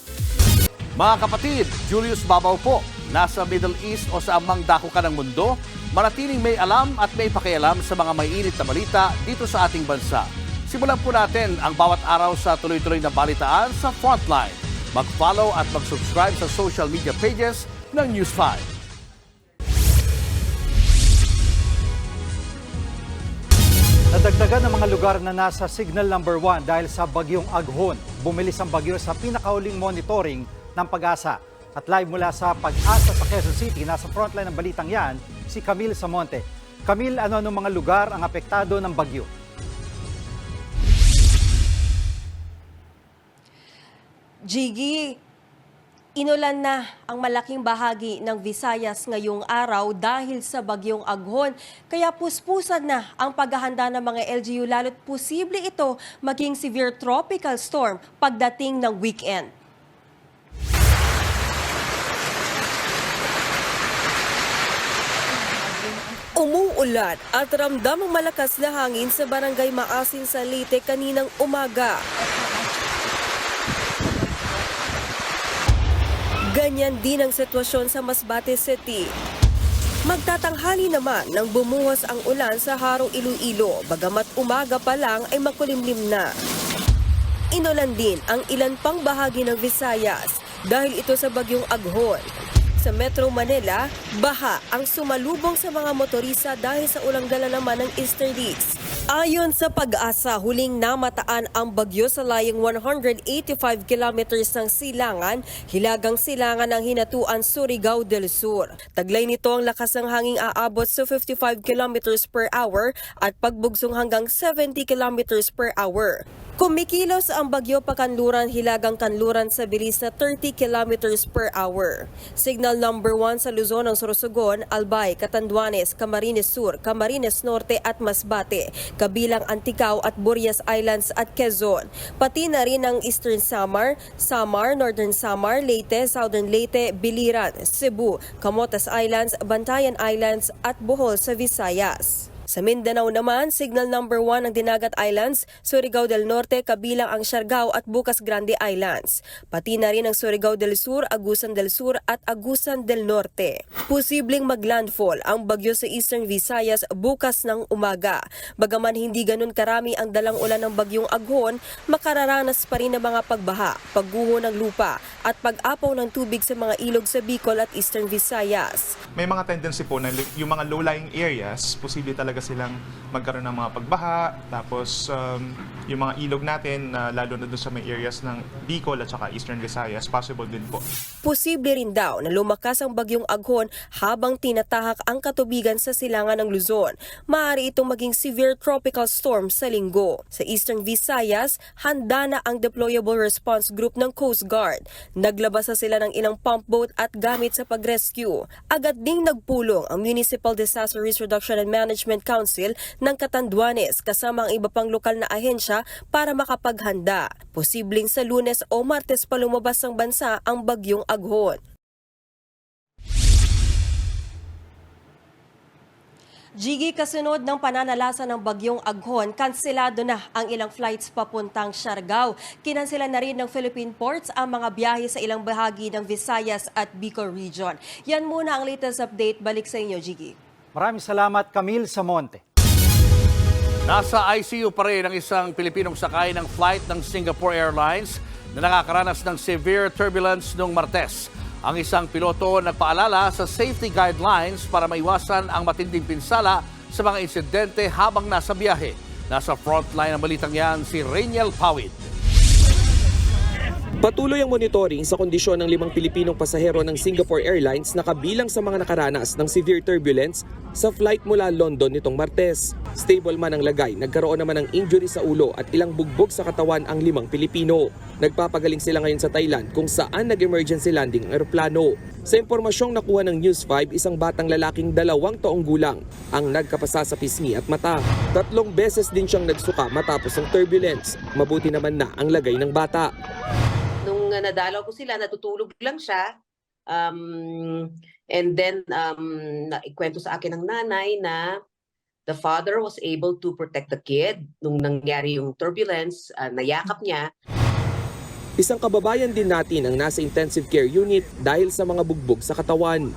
Mga kapatid, Julius Babaw po. Nasa Middle East o sa amang dako ka ng mundo, manatiling may alam at may pakialam sa mga may init na balita dito sa ating bansa. Simulan po natin ang bawat araw sa tuloy-tuloy na balitaan sa Frontline. Mag-follow at mag-subscribe sa social media pages ng News 5. Nadagdagan ng mga lugar na nasa signal number 1 dahil sa bagyong Aghon. Bumilis ang bagyo sa pinakauling monitoring ng Pag-asa. At live mula sa Pag-asa sa Quezon City, nasa frontline ng balitang yan, si Camille Samonte. Camille, ano mga lugar ang apektado ng bagyo? Jiggy, inulan na ang malaking bahagi ng Visayas ngayong araw dahil sa bagyong Aghon. Kaya puspusan na ang paghahanda ng mga LGU, lalo't posible ito maging severe tropical storm pagdating ng weekend. Umuulan at ramdam ang malakas na hangin sa Barangay Maasin sa Leyte kaninang umaga. Ganyan din ang sitwasyon sa Masbate City. Magtatanghali naman nang bumuhos ang ulan sa Haro, Iloilo, bagamat umaga pa lang ay makulimlim na. Inulan din ang ilan pang bahagi ng Visayas dahil ito sa bagyong Aghon. Sa Metro Manila, baha ang sumalubong sa mga motorista dahil sa ulang dala naman ng easterlies. Ayon sa Pag-asa, huling namataan ang bagyo sa layong 185 kilometers ng silangan, hilagang silangan ng Hinatuan, Surigao del Sur. Taglay nito ang lakas ng hanging aabot sa 55 kilometers per hour at pagbugsong hanggang 70 kilometers per hour. Kumikilos ang bagyo pakanluran, hilagang kanluran sa bilis na 30 kilometers per hour. Signal number 1 sa Luzon ang Sorsogon, Albay, Catanduanes, Camarines Sur, Camarines Norte at Masbate, kabilang Anticao at Burias Islands at Quezon. Pati na rin ang Eastern Samar, Northern Samar, Leyte, Southern Leyte, Biliran, Cebu, Camotes Islands, Bantayan Islands at Bohol sa Visayas. Sa Mindanao naman, signal number 1 ang Dinagat Islands, Surigao del Norte kabilang ang Siargao at Bukas Grande Islands. Pati na rin ang Surigao del Sur, Agusan del Sur at Agusan del Norte. Posibleng maglandfall ang bagyo sa Eastern Visayas bukas ng umaga. Bagaman hindi ganun karami ang dalang ulan ng bagyong Aghon, makararanas pa rin ng mga pagbaha, pagguho ng lupa at pag-apaw ng tubig sa mga ilog sa Bicol at Eastern Visayas. May mga tendency po na yung mga low-lying areas, posible talaga silang magkaroon ng mga pagbaha. Tapos yung mga ilog natin, lalo na doon sa may areas ng Bicol at saka Eastern Visayas, possible din po. Posible rin daw na lumakas ang bagyong Aghon habang tinatahak ang katubigan sa silangan ng Luzon. Maaari itong maging severe tropical storm sa linggo. Sa Eastern Visayas, handa na ang Deployable Response Group ng Coast Guard. Naglabas na sila ng ilang pump boat at gamit sa pag-rescue. Agad ding nagpulong ang Municipal Disaster Risk Reduction and Management Council ng Catanduanes kasama ang iba pang lokal na ahensya para makapaghanda. Posibleng sa Lunes o Martes pa lumabas ng bansa ang bagyong Aghon. Jiggy, kasunod ng pananalasa ng bagyong Aghon, kanselado na ang ilang flights papuntang Siargao. Kinansela na rin ng Philippine Ports ang mga biyahe sa ilang bahagi ng Visayas at Bicol Region. Yan muna ang latest update. Balik sa inyo, Jiggy. Maraming salamat, Camille Samonte. Nasa ICU pa rin ang isang Pilipinong sakay ng flight ng Singapore Airlines na nakakaranas ng severe turbulence noong Martes. Ang isang piloto nagpaalala sa safety guidelines para maiwasan ang matinding pinsala sa mga insidente habang nasa biyahe. Nasa frontline ng balitang yan si Rainiel Pawid. Patuloy ang monitoring sa kondisyon ng 5 Pilipinong pasahero ng Singapore Airlines na kabilang sa mga nakaranas ng severe turbulence sa flight mula London nitong Martes. Stable man ang lagay, nagkaroon naman ng injury sa ulo at ilang bugbog sa katawan ang 5 Pilipino. Nagpapagaling sila ngayon sa Thailand kung saan nag-emergency landing ang eroplano. Sa impormasyong nakuha ng News 5, isang batang lalaking 2 taong gulang ang nagkapasa sa pisngi at mata. 3 beses din siyang nagsuka matapos ang turbulence. Mabuti naman na ang lagay ng bata. Nung nadalaw ko sila, natutulog lang siya. And then, naikwento sa akin ng nanay na the father was able to protect the kid. Nung nangyari yung turbulence, nayakap niya. Isang kababayan din natin ang nasa intensive care unit dahil sa mga bugbog sa katawan.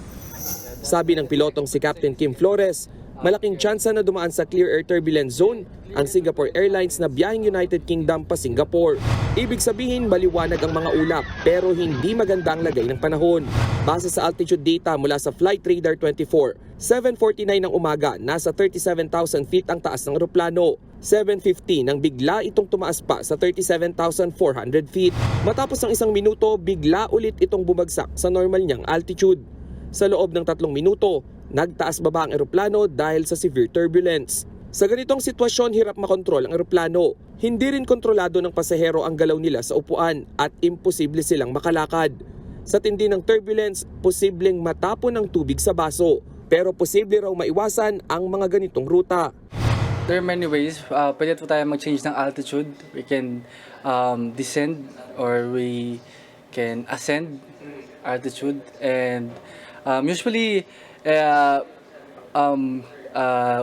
Sabi ng pilotong si Captain Kim Flores, malaking tsansa na dumaan sa clear air turbulence zone ang Singapore Airlines na biyaheng United Kingdom pa Singapore. Ibig sabihin maliwanag ang mga ulap pero hindi maganda ang lagay ng panahon. Base sa altitude data mula sa Flight Radar 24, 7:49 ng umaga, nasa 37,000 feet ang taas ng eroplano. 7:50 nang bigla itong tumaas pa sa 37,400 feet. Matapos ng 1 minuto, bigla ulit itong bumagsak sa normal niyang altitude. Sa loob ng 3 minuto, nagtaas baba ang eroplano dahil sa severe turbulence. Sa ganitong sitwasyon, hirap makontrol ang eroplano. Hindi rin kontrolado ng pasahero ang galaw nila sa upuan at imposible silang makalakad. Sa tindi ng turbulence, posibleng matapon ng tubig sa baso. Pero posible raw maiwasan ang mga ganitong ruta. There are many ways. Pwede po tayo mag-change ng altitude. We can descend or we can ascend altitude. And usually,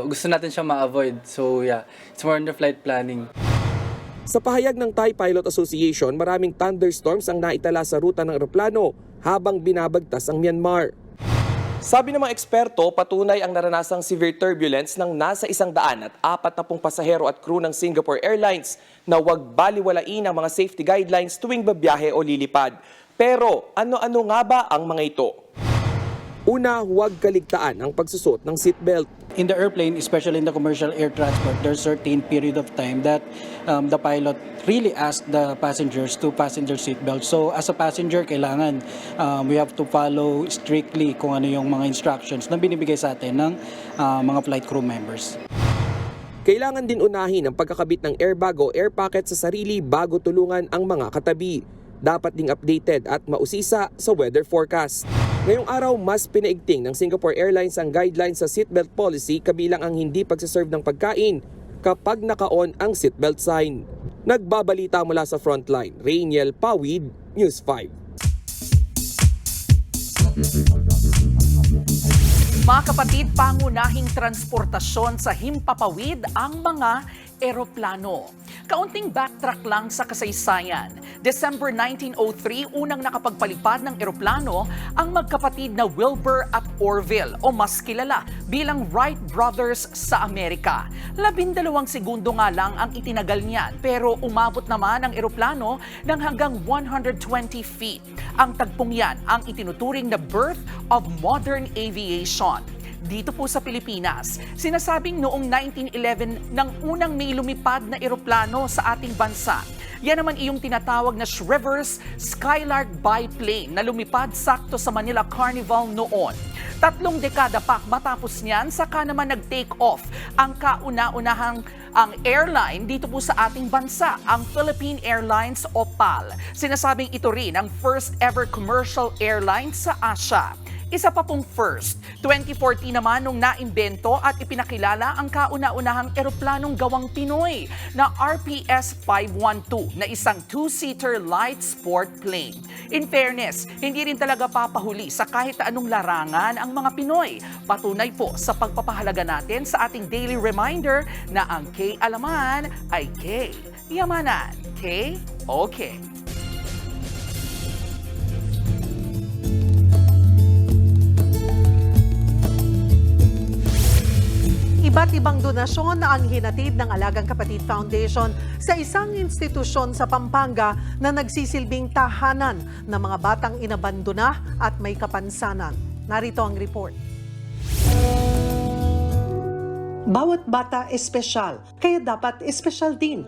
gusto natin siya ma-avoid. So yeah, it's more on the flight planning. Sa pahayag ng Thai Pilot Association, maraming thunderstorms ang naitala sa ruta ng eroplano habang binabagtas ang Myanmar. Sabi ng mga eksperto, patunay ang naranasang severe turbulence ng nasa 140 pasahero at crew ng Singapore Airlines na huwag baliwalain ang mga safety guidelines tuwing babiyahe o lilipad. Pero ano-ano nga ba ang mga ito? Una, huwag kaligtaan ang pagsusot ng seatbelt. In the airplane, especially in the commercial air transport, there's certain period of time that the pilot really asks the passengers to fasten their seatbelt. So as a passenger, kailangan we have to follow strictly kung ano yung mga instructions na binibigay sa atin ng mga flight crew members. Kailangan din unahin ang pagkakabit ng airbag o air pocket sa sarili bago tulungan ang mga katabi. Dapat ding updated at mausisa sa weather forecast. Ngayong araw, mas pinaigting ng Singapore Airlines ang guidelines sa seatbelt policy kabilang ang hindi pagsaserve ng pagkain kapag naka-on ang seatbelt sign. Nagbabalita mula sa frontline, Rainiel Pawid, News 5. Mga kapatid, pangunahing transportasyon sa himpapawid ang mga eroplano. Kaunting backtrack lang sa kasaysayan. December 1903, unang nakapagpalipad ng eroplano ang magkapatid na Wilbur at Orville o mas kilala bilang Wright Brothers sa Amerika. 12 segundo nga lang ang itinagal niyan pero umabot naman ang eroplano ng hanggang 120 feet. Ang tagpong yan ang itinuturing na birth of modern aviation. Dito po sa Pilipinas, sinasabing noong 1911 nang unang may lumipad na eroplano sa ating bansa. Yan naman iyong tinatawag na Shrivers Skylark biplane na lumipad sakto sa Manila Carnival noon. 3 dekada pa matapos niyan, saka naman nag-take off ang kauna-unahang airline dito po sa ating bansa, ang Philippine Airlines o PAL. Sinasabing ito rin ang first ever commercial airline sa Asia. Isa pa pong first, 2014 naman nung naimbento at ipinakilala ang kauna-unahang eroplanong gawang Pinoy na RPS 512 na isang 2-seater light sport plane. In fairness, hindi rin talaga papahuli sa kahit anong larangan ang mga Pinoy. Patunay po sa pagpapahalaga natin sa ating daily reminder na ang K-alaman ay K-yamanan. K-okay. Iba't ibang donasyon ang hinatid ng Alagang Kapatid Foundation sa isang institusyon sa Pampanga na nagsisilbing tahanan ng mga batang inabandona at may kapansanan. Narito ang report. Bawat bata espesyal, kaya dapat espesyal din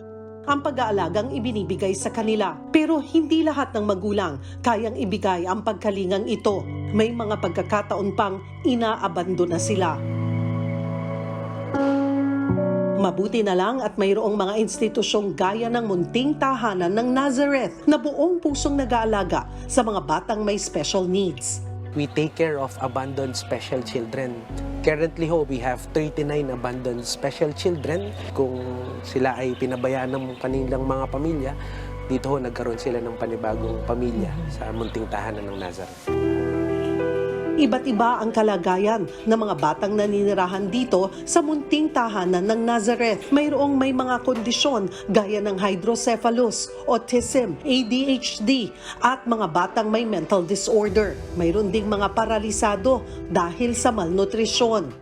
ang pag-aalagang ibinibigay sa kanila. Pero hindi lahat ng magulang kayang ibigay ang pagkalingang ito. May mga pagkakataon pang inaabandona sila. Mabuti na lang at mayroong mga institusyong gaya ng Munting Tahanan ng Nazareth na buong pusong nag-aalaga sa mga batang may special needs. We take care of abandoned special children. Currently we have 39 abandoned special children. Kung sila ay pinabayaan ng kanilang mga pamilya, dito nagkaroon sila ng panibagong pamilya sa Munting Tahanan ng Nazareth. Iba't iba ang kalagayan ng mga batang naninirahan dito sa Munting Tahanan ng Nazareth. Mayroong may mga kondisyon gaya ng hydrocephalus, autism, ADHD at mga batang may mental disorder. Mayroon ding mga paralisado dahil sa malnutrisyon.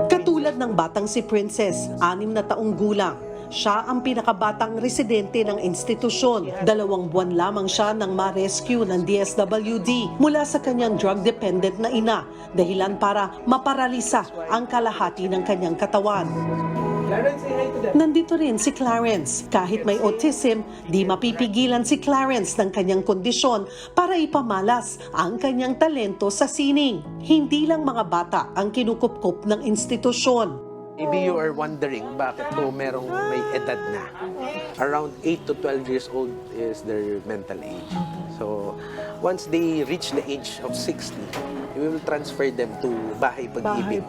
Katulad ng batang si Princess, 6 na taong gulang. Siya ang pinakabatang residente ng institusyon. 2 buwan lamang siya nang ma-rescue ng DSWD mula sa kanyang drug-dependent na ina, dahilan para maparalisa ang kalahati ng kanyang katawan. Nandito rin si Clarence. Kahit may autism, di mapipigilan si Clarence ng kanyang kondisyon para ipamalas ang kanyang talento sa sining. Hindi lang mga bata ang kinukupkup ng institusyon. Maybe you are wondering bakit merong may edad na. Around 8 to 12 years old is their mental age. So, once they reach the age of 60, we will transfer them to Bahay Pag-ibig.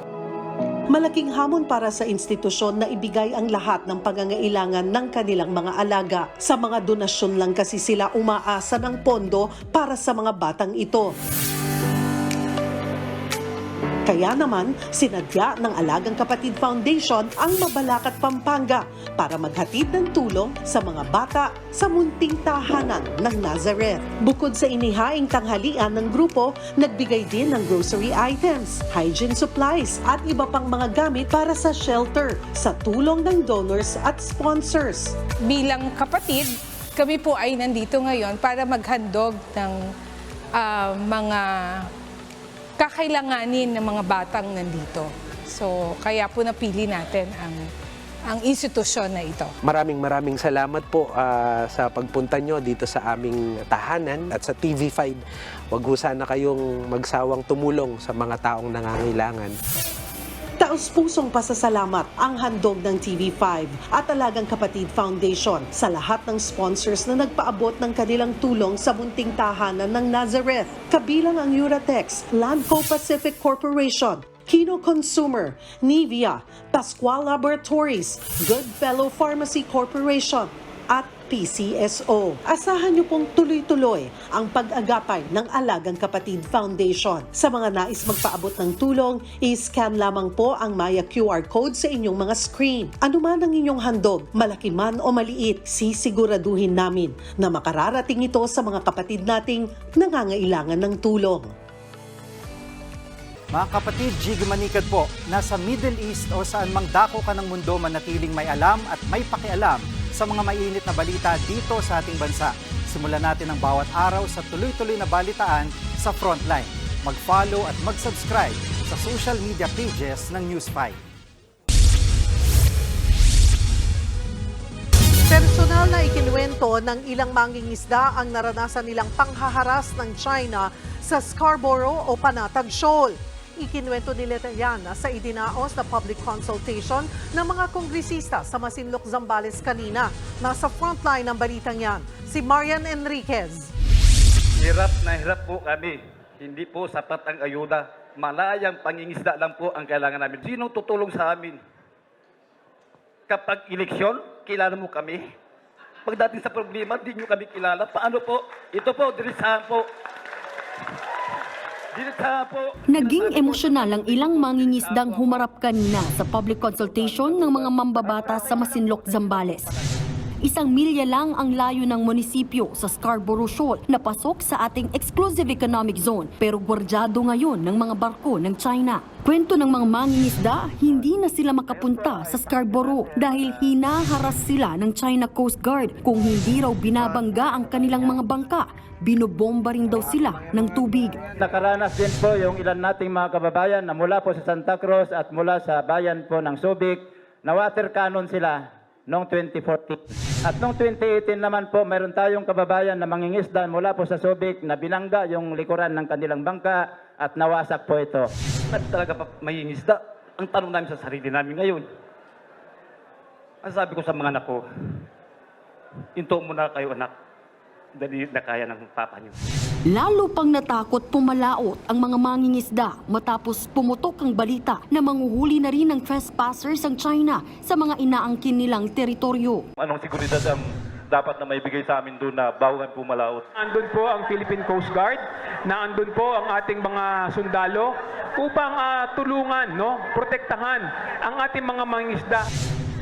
Malaking hamon para sa institusyon na ibigay ang lahat ng pangangailangan ng kanilang mga alaga. Sa mga donasyon lang kasi sila umaasa ng pondo para sa mga batang ito. Kaya naman, sinadya ng Alagang Kapatid Foundation ang Mabalacat, Pampanga para maghatid ng tulong sa mga bata sa Munting Tahanan ng Nazareth. Bukod sa inihaing tanghalian ng grupo, nagbigay din ng grocery items, hygiene supplies at iba pang mga gamit para sa shelter sa tulong ng donors at sponsors. Bilang kapatid, kami po ay nandito ngayon para maghandog ng mga kakailanganin ng mga batang nandito. So, kaya po napili natin ang institusyon na ito. Maraming salamat po sa pagpunta nyo dito sa aming tahanan at sa TV5. Huwag ho sana kayong magsawang tumulong sa mga taong nangangailangan. Taos-pusong pasasalamat ang handog ng TV5 at Alagang Kapatid Foundation sa lahat ng sponsors na nagpaabot ng kanilang tulong sa Munting Tahanan ng Nazareth. Kabilang ang Euratex, Landco Pacific Corporation, Kino Consumer, Nivea, Pascual Laboratories, Goodfellow Pharmacy Corporation, at PCSO. Asahan niyo pong tuloy-tuloy ang pag-agapay ng Alagang Kapatid Foundation. Sa mga nais magpaabot ng tulong, i-scan lamang po ang Maya QR code sa inyong mga screen. Ano man ang inyong handog, malaki man o maliit, sisiguraduhin namin na makararating ito sa mga kapatid nating nangangailangan ng tulong. Mga kapatid, Jig Manikad po, nasa Middle East o saan mang dako ka ng mundo manatiling may alam at may pakialam sa mga mainit na balita dito sa ating bansa. Simulan natin ang bawat araw sa tuloy-tuloy na balitaan sa Frontline. Mag-follow at mag-subscribe sa social media pages ng News 5. Personal na ikinuwento ng ilang mangingisda ang naranasan nilang panghaharas ng China sa Scarborough o Panatag Shoal. Ikinuwento nila yan sa idinaos na public consultation ng mga kongresista sa Masinloc, Zambales kanina. Nasa frontline ng balitang yan, si Marian Enriquez. Hirap na hirap po kami. Hindi po sapat ang ayuda. Malayang pangingisda lang po ang kailangan namin. Sino tutulong sa amin? Kapag eleksyon, kilala mo kami. Pagdating sa problema, di nyo kami kilala. Paano po? Ito po, dirisahan po. Naging emosyonal ang ilang mangingisdang humarap kanina sa public consultation ng mga mambabatas sa Masinloc, Zambales. 1 milya lang ang layo ng munisipyo sa Scarborough Shoal na pasok sa ating exclusive economic zone pero gwardyado ngayon ng mga barko ng China. Kwento ng mga mangingisda, hindi na sila makapunta sa Scarborough dahil hinaharas sila ng China Coast Guard. Kung hindi raw binabangga ang kanilang mga bangka, binobomba rin daw sila ng tubig. Nakaranas din po yung ilan nating mga kababayan na mula po sa Santa Cruz at mula sa bayan po ng Subic na water cannon sila noong 2014. At noong 2018 naman po, mayroon tayong kababayan na mangingisda mula po sa Subic na binangga yung likuran ng kanilang bangka at nawasak po ito. At talaga pa mangingisda, ang tanong namin sa sarili namin ngayon. Ang sabi ko sa mga anak ko, hinto muna kayo anak. Dali na kaya ng papa niyo. Lalo pang natakot pumalaot ang mga mangingisda matapos pumutok ang balita na manghuhuli na rin ng trespassers ang China sa mga inaangkin nilang teritoryo. Anong seguridad ang dapat na maibigay sa amin doon na bawal pumalaot? Andun po ang Philippine Coast Guard, na andun po ang ating mga sundalo upang tulungan, protektahan ang ating mga mangingisda.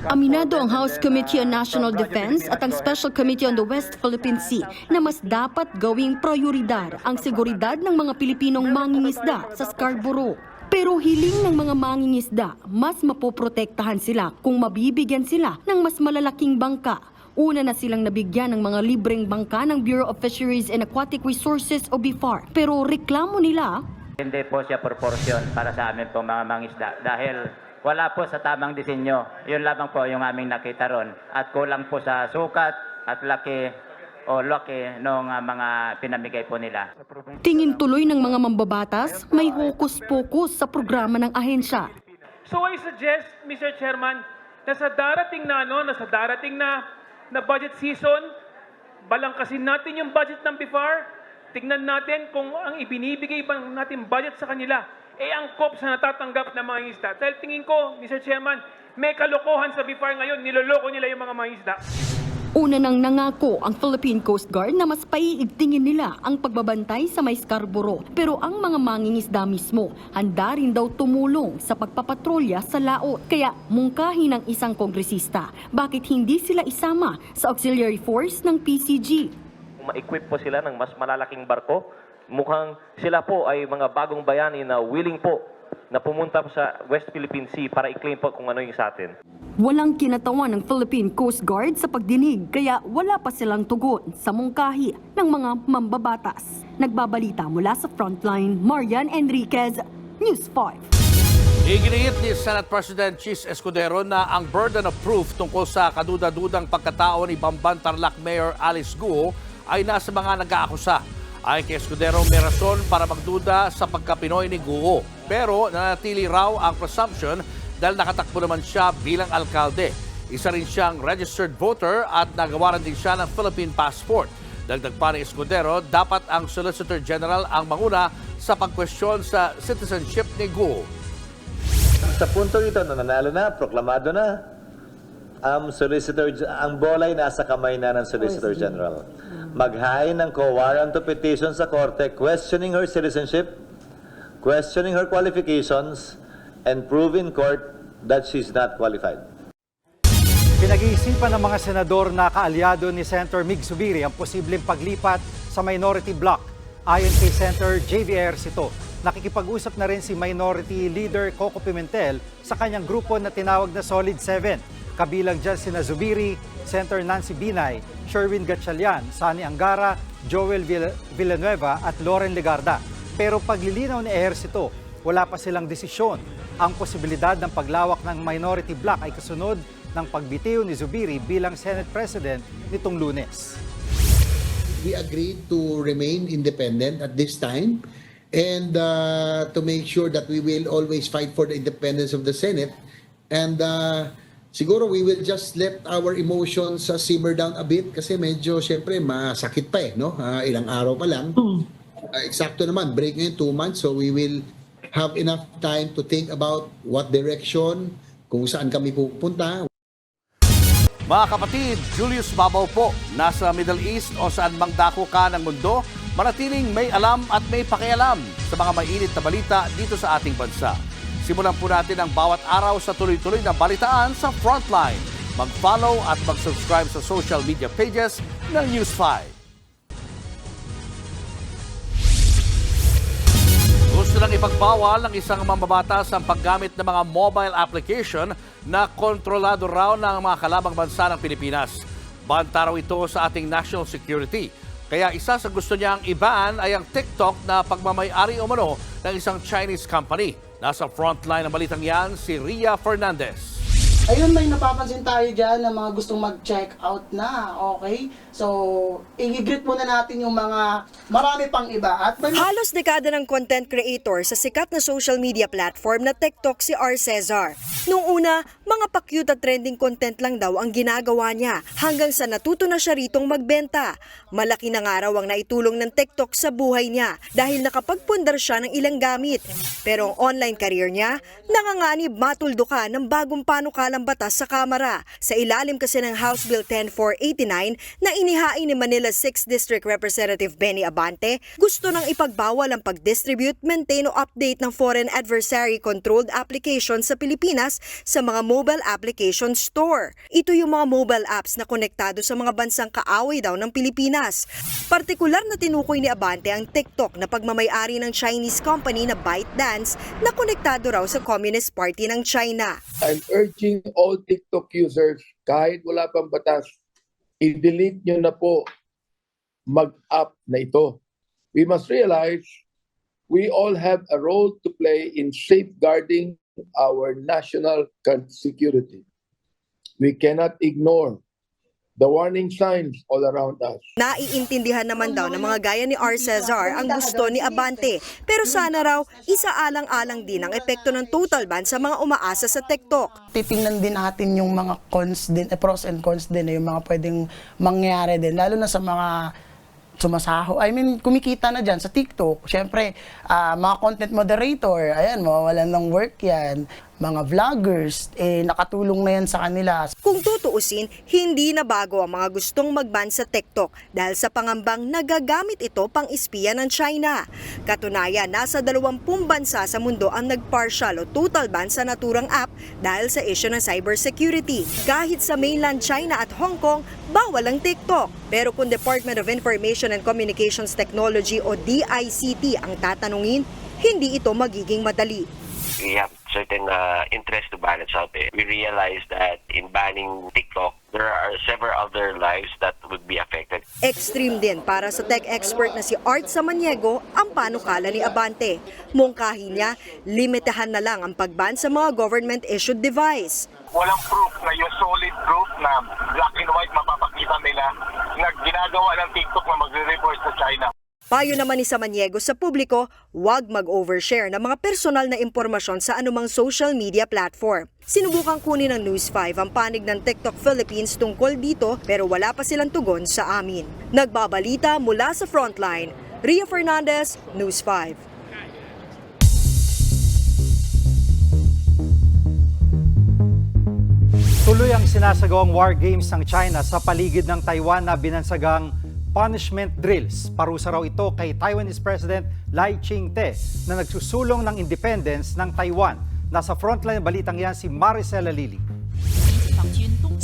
Aminado ang House Committee on National Defense at ang Special Committee on the West Philippine Sea na mas dapat gawing prioridad ang seguridad ng mga Pilipinong mangingisda sa Scarborough. Pero hiling ng mga mangingisda, mas mapoprotektahan sila kung mabibigyan sila ng mas malalaking bangka. Una na silang nabigyan ng mga libreng bangka ng Bureau of Fisheries and Aquatic Resources o BIFAR. Pero reklamo nila, Hindi po siya proportion para sa amin po mga mangisda dahil wala po sa tamang disenyo. Yun lamang po yung aming nakita ron. At kulang po sa sukat at laki ng mga pinamigay po nila. tingin tuloy ng mga mambabatas, may hokus-pokus sa programa ng ahensya. So I suggest, Mr. Chairman, na sa darating na budget season, balangkasin natin yung budget ng BIFAR, tingnan natin kung ang ibinibigay ba natin budget sa kanila angkop sa natatanggap na mga isda. Dahil tingin ko, Mr. Chairman, may kalokohan sa BIFAR ngayon, niloloko nila yung mga isda. Una nang nangako ang Philippine Coast Guard na mas paiigtingin nila ang pagbabantay sa may Scarborough. Pero ang mga mangingisda mismo, handa rin daw tumulong sa pagpapatrolya sa laot. Kaya mungkahi ng isang kongresista, bakit hindi sila isama sa auxiliary force ng PCG? Ma-equip po sila ng mas malalaking barko. Mukhang sila po ay mga bagong bayani na willing po na pumunta sa West Philippine Sea para i-claim po kung ano yung sa atin. Walang kinatawan ng Philippine Coast Guard sa pagdinig kaya wala pa silang tugon sa mungkahi ng mga mambabatas. Nagbabalita mula sa Frontline, Marian Enriquez, News 5. Iginiit ni Senate President Chis Escudero na ang burden of proof tungkol sa kaduda-dudang pagkatao ni Bamban Tarlac Mayor Alice Guo ay nasa mga nag-aakusa. Ayon kay Escudero, may rason para magduda sa pagka-Pinoy ni Guo. Pero nanatili raw ang presumption dahil nakatakbo naman siya bilang alkalde. Isa rin siyang registered voter at nagawaran din siya ng Philippine passport. Dagdag pa ni Escudero, dapat ang Solicitor General ang manguna sa pagkwestiyon sa citizenship ni Guo. Sa punto ito na nanalo na, proklamado na, ang bola ay nasa kamay na ng Solicitor General. Mag-hain ng co-warrant of petition sa korte questioning her citizenship, questioning her qualifications, and prove in court that she's not qualified. Pinag-iisipan ng mga senador na kaalyado ni Senator Mig Zubiri ang posibleng paglipat sa minority bloc. Ayon kay Senator JVR Sito, nakikipag-usap na rin si Minority Leader Coco Pimentel sa kanyang grupo na tinawag na Solid 7. Kabilang dyan sina Zubiri, Senator Nancy Binay, Sherwin Gatchalian, Sani Angara, Joel Villanueva at Loren Legarda. Pero paglilinaw ni Ejercito, wala pa silang desisyon. Ang posibilidad ng paglawak ng minority bloc ay kasunod ng pagbitiw ni Zubiri bilang Senate President nitong Lunes. We agreed to remain independent at this time and to make sure that we will always fight for the independence of the Senate. And siguro we will just let our emotions simmer down a bit kasi medyo syempre masakit pa no? Ilang araw pa lang. Eksakto naman, break ngayon 2 months, so we will have enough time to think about what direction, kung saan kami pupunta. Mga kapatid, Julius Babaw po, nasa Middle East o saan mang dako ka ng mundo, manatiling may alam at may pakialam sa mga mainit na balita dito sa ating bansa. Simulan po natin ang bawat araw sa tuloy-tuloy na balitaan sa Frontline. Mag-follow at mag-subscribe sa social media pages ng News 5. Gusto lang ipagbawal ng isang mambabatas ang paggamit ng mga mobile application na kontrolado raw ng mga kalabang bansa ng Pilipinas. Banta raw ito sa ating national security. Kaya isa sa gusto niyang i-ban ay ang TikTok na pagmamay-ari umano ng isang Chinese company. Nasa frontline ng balitang yan, si Ria Fernandez. Ayun, may napapansin tayo dyan na mga gustong mag-check out na, okay? So, i-greet muna natin yung mga marami pang iba. At halos dekada ng content creator sa sikat na social media platform na TikTok si R. Cesar. Noong una, mga pa-cute at trending content lang daw ang ginagawa niya hanggang sa natuto na siya ritong magbenta. Malaki na nga raw ang naitulong ng TikTok sa buhay niya dahil nakapagpundar siya ng ilang gamit. Pero ang online career niya, nanganganib matuldukan ng bagong panukalang batas sa Kamara. Sa ilalim kasi ng House Bill 10489 na inihain ni Manila 6th District Representative Benny Abante, gusto nang ipagbawal ang pag-distribute, maintain o update ng foreign adversary controlled applications sa Pilipinas sa mga mobile application store. Ito yung mga mobile apps na konektado sa mga bansang kaaway daw ng Pilipinas. Partikular na tinukoy ni Abante ang TikTok na pagmamay-ari ng Chinese company na ByteDance na konektado raw sa Communist Party ng China. I'm urging all TikTok users, kahit wala pang batas, i-delete nyo na po mag-app na ito. We must realize we all have a role to play in safeguarding our national security. We cannot ignore the warning signs all around us. Naiintindihan naman daw ng mga gaya ni R. Cesar ang gusto ni Abante. Pero sana raw, isaalang-alang din ang epekto ng total ban sa mga umaasa sa TikTok. titingnan din natin yung mga cons din, pros and cons din, yung mga pwedeng mangyari din, lalo na sa mga sumasaho. I mean, kumikita na dyan sa TikTok. Siyempre, mga content moderator, ayan, mawawalan ng work yan. Mga vloggers, nakatulong na yan sa kanila. Kung tutuusin, hindi na bago ang mga gustong mag-ban sa TikTok dahil sa pangambang nagagamit ito pang espiya ng China. Katunayan, nasa 20 bansa sa mundo ang nag-partial o total ban sa naturang app dahil sa issue ng cybersecurity. Kahit sa mainland China at Hong Kong, bawal ang TikTok. Pero kung Department of Information and Communications Technology o DICT ang tatanungin, hindi ito magiging madali. We have certain interest to balance out. We realize that in banning TikTok, there are several other lives that would be affected. Extreme din para sa tech expert na si Art Samaniego ang panukala ni Abante. Mungkahi niya, limitahan na lang ang pagban sa mga government-issued device. Walang proof na yung solid proof na black and white mapapakita nila na ginagawa ng TikTok na magre-report sa China. Payo naman ni Samaniego sa publiko, huwag mag-overshare ng mga personal na impormasyon sa anumang social media platform. Sinubukang kunin ng News 5 ang panig ng TikTok Philippines tungkol dito pero wala pa silang tugon sa amin. Nagbabalita mula sa Frontline, Ria Fernandez, News 5. Tuloy ang Isang sinasagawang war games ng China sa paligid ng Taiwan na binansagang punishment drills. Parusa raw ito kay Taiwanese President Lai Ching-te na nagsusulong ng independence ng Taiwan. Nasa frontline ng balitang yan si Maricel Alili.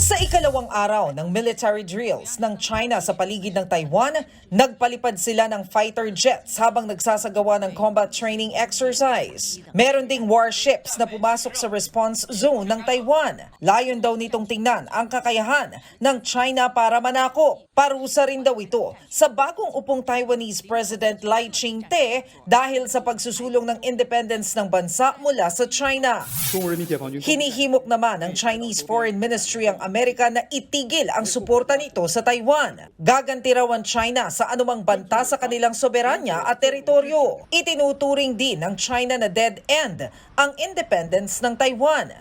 Sa ikalawang araw ng military drills ng China sa paligid ng Taiwan, nagpalipad sila ng fighter jets habang nagsasagawa ng combat training exercise. Meron ding warships na pumasok sa response zone ng Taiwan. Layon daw nitong tingnan ang kakayahan ng China para manakop. Parusa rin daw ito sa bagong upong Taiwanese President Lai Ching-te dahil sa pagsusulong ng independence ng bansa mula sa China. Hinihimok naman ng Chinese Foreign Ministry ang Amerika na itigil ang suporta nito sa Taiwan. Gaganti raw ang China sa anumang banta sa kanilang soberanya at teritoryo. Itinuturing din ng China na dead end ang independence ng Taiwan.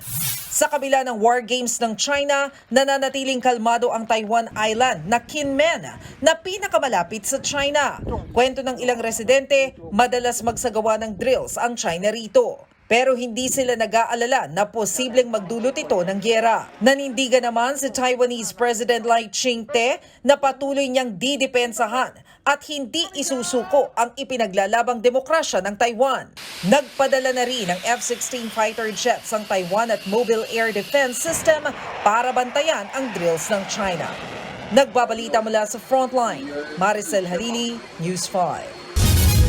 Sa kabila ng war games ng China, nananatiling kalmado ang Taiwan Island na Kinmen na pinakamalapit sa China. Kwento ng ilang residente, madalas magsagawa ng drills ang China rito. Pero hindi sila nag-aalala na posibleng magdulot ito ng gyera. Nanindigan naman si Taiwanese President Lai Ching-te na patuloy niyang didepensahan at hindi isusuko ang ipinaglalabang demokrasya ng Taiwan. Nagpadala na rin ng F-16 fighter jets ang Taiwan at Mobile Air Defense System para bantayan ang drills ng China. Nagbabalita mula sa Frontline, Maricel Halili, News 5.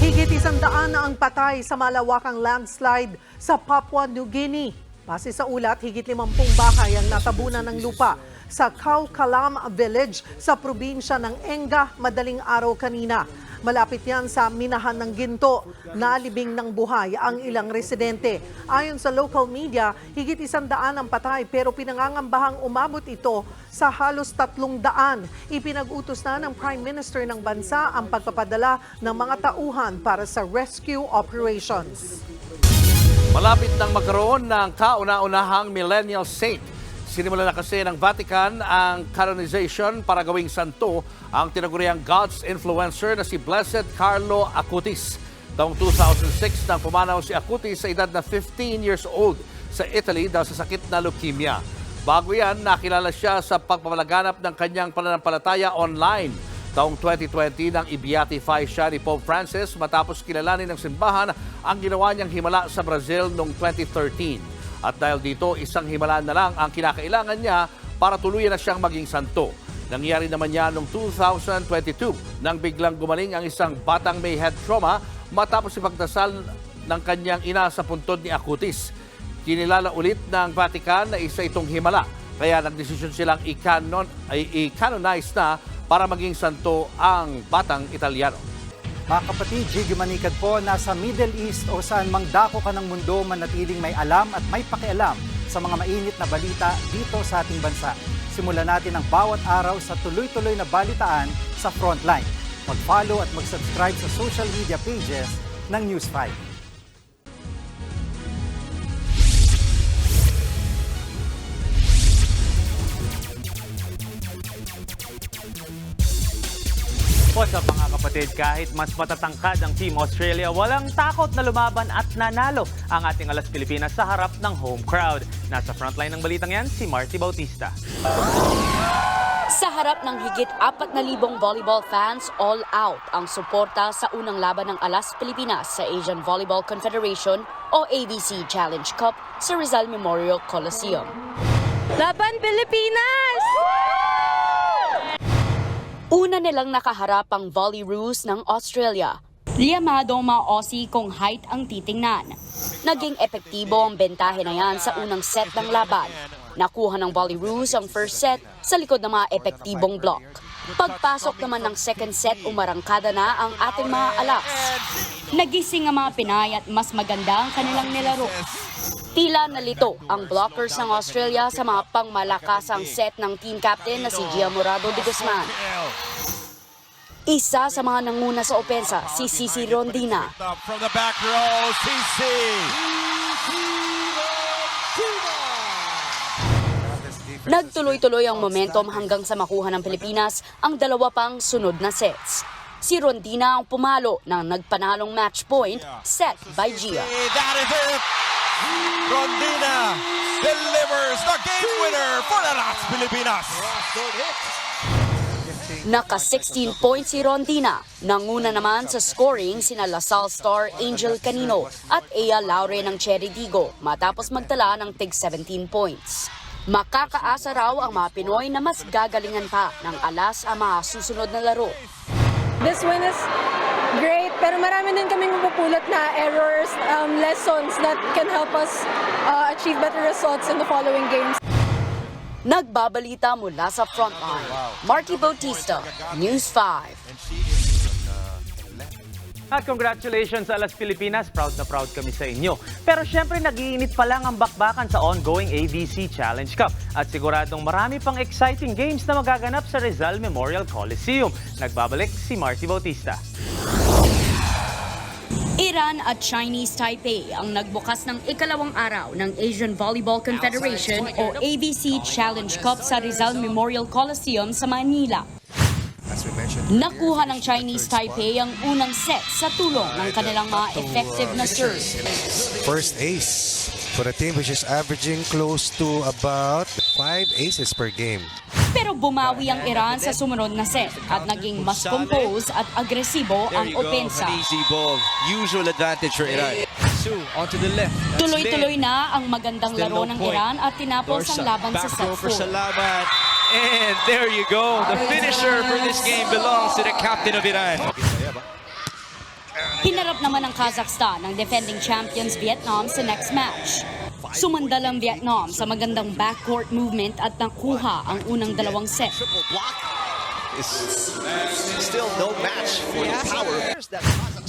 Higit 100 na ang patay sa malawakang landslide sa Papua New Guinea. Base sa ulat, higit 50 bahay ang natabunan ng lupa sa Khao Kalam Village sa probinsya ng Enga madaling araw kanina. Malapit yan sa minahan ng ginto. Nalibing ng buhay ang ilang residente. Ayon sa local media, higit 100 ang patay pero pinangangambahang umabot ito sa halos 300. Ipinag-utos na ng Prime Minister ng bansa ang pagpapadala ng mga tauhan para sa rescue operations. Malapit nang magkaroon ng kauna-unahang millennial saint. Sinimula na kasi ng Vatican ang canonization para gawing santo ang tinaguriang God's influencer na si Blessed Carlo Acutis. Taong 2006 nang pumanaw si Acutis sa edad na 15 years old sa Italy dahil sa sakit na leukemia. Bago yan, nakilala siya sa pagpapalaganap ng kanyang pananampalataya online. Taong 2020 nang i-beatify siya ni Pope Francis matapos kilalanin ng simbahan ang ginawa niyang himala sa Brazil noong 2013. At dahil dito, isang himala na lang ang kinakailangan niya para tuluyan na siyang maging santo. Nangyari naman niya noong 2022 nang biglang gumaling ang isang batang may head trauma matapos ipagdasal ng kanyang ina sa puntod ni Acutis. Kinilala ulit ng Vatican na isa itong himala, kaya nagdesisyon silang i-canonize na para maging santo ang batang Italyano. Mga kapatid, Jiggy Manikad po, nasa Middle East o saan mang dako ka ng mundo, manatiling may alam at may pakialam sa mga mainit na balita dito sa ating bansa. Simulan natin ang bawat araw sa tuloy-tuloy na balitaan sa Frontline. Mag-follow at mag-subscribe sa social media pages ng News 5. What's up mga kapatid, kahit mas matatangkad ang Team Australia, walang takot na lumaban at nanalo ang ating Alas Pilipinas sa harap ng home crowd. Nasa frontline ng balitang yan, si Marty Bautista. Sa harap ng higit 4,000 volleyball fans, all out ang suporta sa unang laban ng Alas Pilipinas sa Asian Volleyball Confederation o ABC Challenge Cup sa Rizal Memorial Coliseum. Laban Pilipinas! Una nilang nakaharap ang Volley Roos ng Australia. Liyamado ang mga Aussie kung height ang titingnan. Naging epektibo ang bentahe na yan sa unang set ng laban. Nakuha ng Volley Roos ang first set sa likod ng mga epektibong block. Pagpasok naman ng second set, umarangkada na ang ating mga Alas. Nagising ang mga Pinay at mas maganda ang kanilang nilaro. Tila nalito ang blockers ng Australia sa mga pangmalakasang set ng team captain na si Gia Morado de Guzman. Isa sa mga nanguna sa opensa, si Cici Rondina. From the back row, Cici. Nagtuloy-tuloy ang momentum hanggang sa makuha ng Pilipinas ang dalawa pang sunod na sets. Si Rondina ang pumalo ng nagpanalong match point set by Gia. That is it. Rondina delivers the game winner for the Las Pilipinas. Naka-16 points si Rondina. Nanguna naman sa scoring sina Lasal star Angel Canino at Ea Laure ng Cherry Digo matapos magtala ng tig 17 points. Makakaasa raw ang mga Pinoy na mas gagalingan pa ng alas ang mga susunod na laro. This win is great, pero marami din kaming mapupulot na errors, lessons that can help us achieve better results in the following games. Nagbabalita mula sa Frontline, Marky Bautista, News 5. At congratulations sa Las Pilipinas, proud na proud kami sa inyo. Pero syempre nag-iinit pa lang ang bakbakan sa ongoing ABC Challenge Cup. At siguradong marami pang exciting games na magaganap sa Rizal Memorial Coliseum. Nagbabalik si Marty Bautista. Iran at Chinese Taipei ang nagbukas ng ikalawang araw ng Asian Volleyball Confederation o ABC Challenge Cup sa Rizal Memorial Coliseum sa Manila. Nakuha ng Chinese Taipei ang unang set sa tulong ng kanilang mga effective na serve. First ace for a team which is averaging close to about 5 aces per game. Pero bumawi ang Iran sa sumunod na set at naging mas compose at agresibo ang opensa. Usual advantage for Iran. Onto the left. Tuloy-tuloy na ang magandang laro ng Iran at tinapos ang laban sa set 4. And there you go. The finisher for this game belongs to the captain of Iran. Hinarap naman ng Kazakhstan ng defending champions Vietnam sa next match. Sumandal ang Vietnam sa magandang backcourt movement at nakuha ang unang dalawang set. Still no match for the power.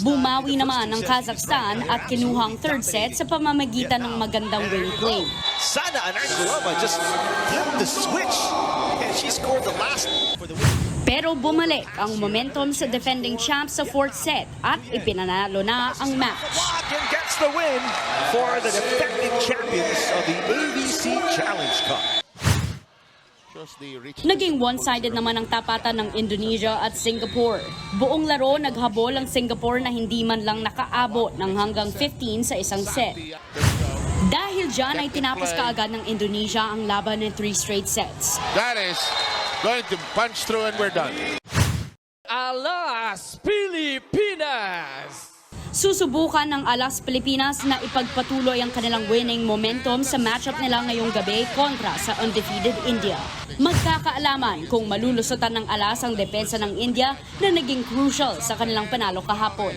Bumawi naman ng Kazakhstan at kinuhang third set sa pamamagitan ng magandang wing play. Sana Anargulova just flipped the switch and she scored the last for the win. Pero bumalik ang momentum sa defending champs sa fourth set at ipinanalo na ang match. And gets the win for the defending champions of the ABC Challenge Cup. Naging one-sided naman ang tapatan ng Indonesia at Singapore. Buong laro naghabol ang Singapore na hindi man lang nakaabot ng hanggang 15 sa isang set. Dahil dyan ay tinapos kaagad ng Indonesia ang laban ng 3 straight sets. That is going to punch through and we're done. Alas Pilipinas! Susubukan ng Alas Pilipinas na ipagpatuloy ang kanilang winning momentum sa matchup nila ngayong gabi kontra sa undefeated India. Magkakaalaman kung malulusutan ng Alas ang depensa ng India na naging crucial sa kanilang panalo kahapon.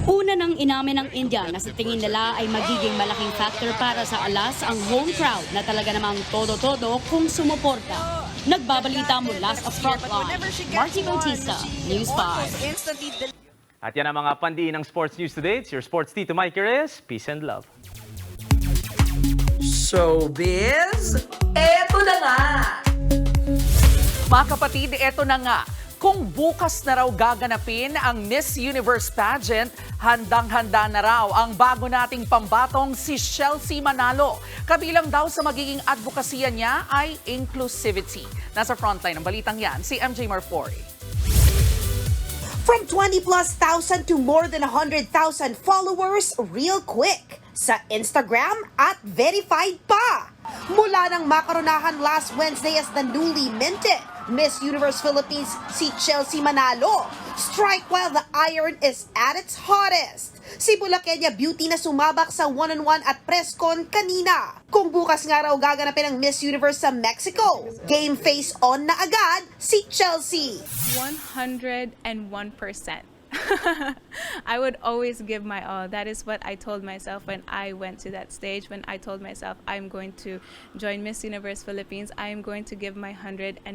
Una nang inamin ng India na sa tingin nila ay magiging malaking factor para sa Alas ang home crowd na talaga namang todo-todo kung sumuporta. Nagbabalita mula sa Frontline, Marty Bautista, News 5. At yan ang mga pandiin ng sports news today. It's your sports Tito Mike Reyes. Peace and love. Showbiz, eto na nga! Mga kapatid, eto na nga. Kung bukas na raw gaganapin ang Miss Universe pageant, handang-handa na raw ang bago nating pambatong si Chelsea Manalo. Kabilang daw sa magiging advokasya niya ay inclusivity. Nasa frontline ng balitang yan, si MJ Marfori. From 20,000+ to more than 100,000 followers real quick sa Instagram at verified pa. Mula nang makaronahan last Wednesday as the newly minted Miss Universe Philippines si Chelsea Manalo. Strike while the iron is at its hottest. Si Bulaqueña Beauty na sumabak sa one-on-one at press con kanina. Kung bukas nga raw gaganapin ang Miss Universe sa Mexico, game face on na agad si Chelsea. 101%. I would always give my all. That is what I told myself when I went to that stage, when I told myself I'm going to join Miss Universe Philippines. I am going to give my 101%.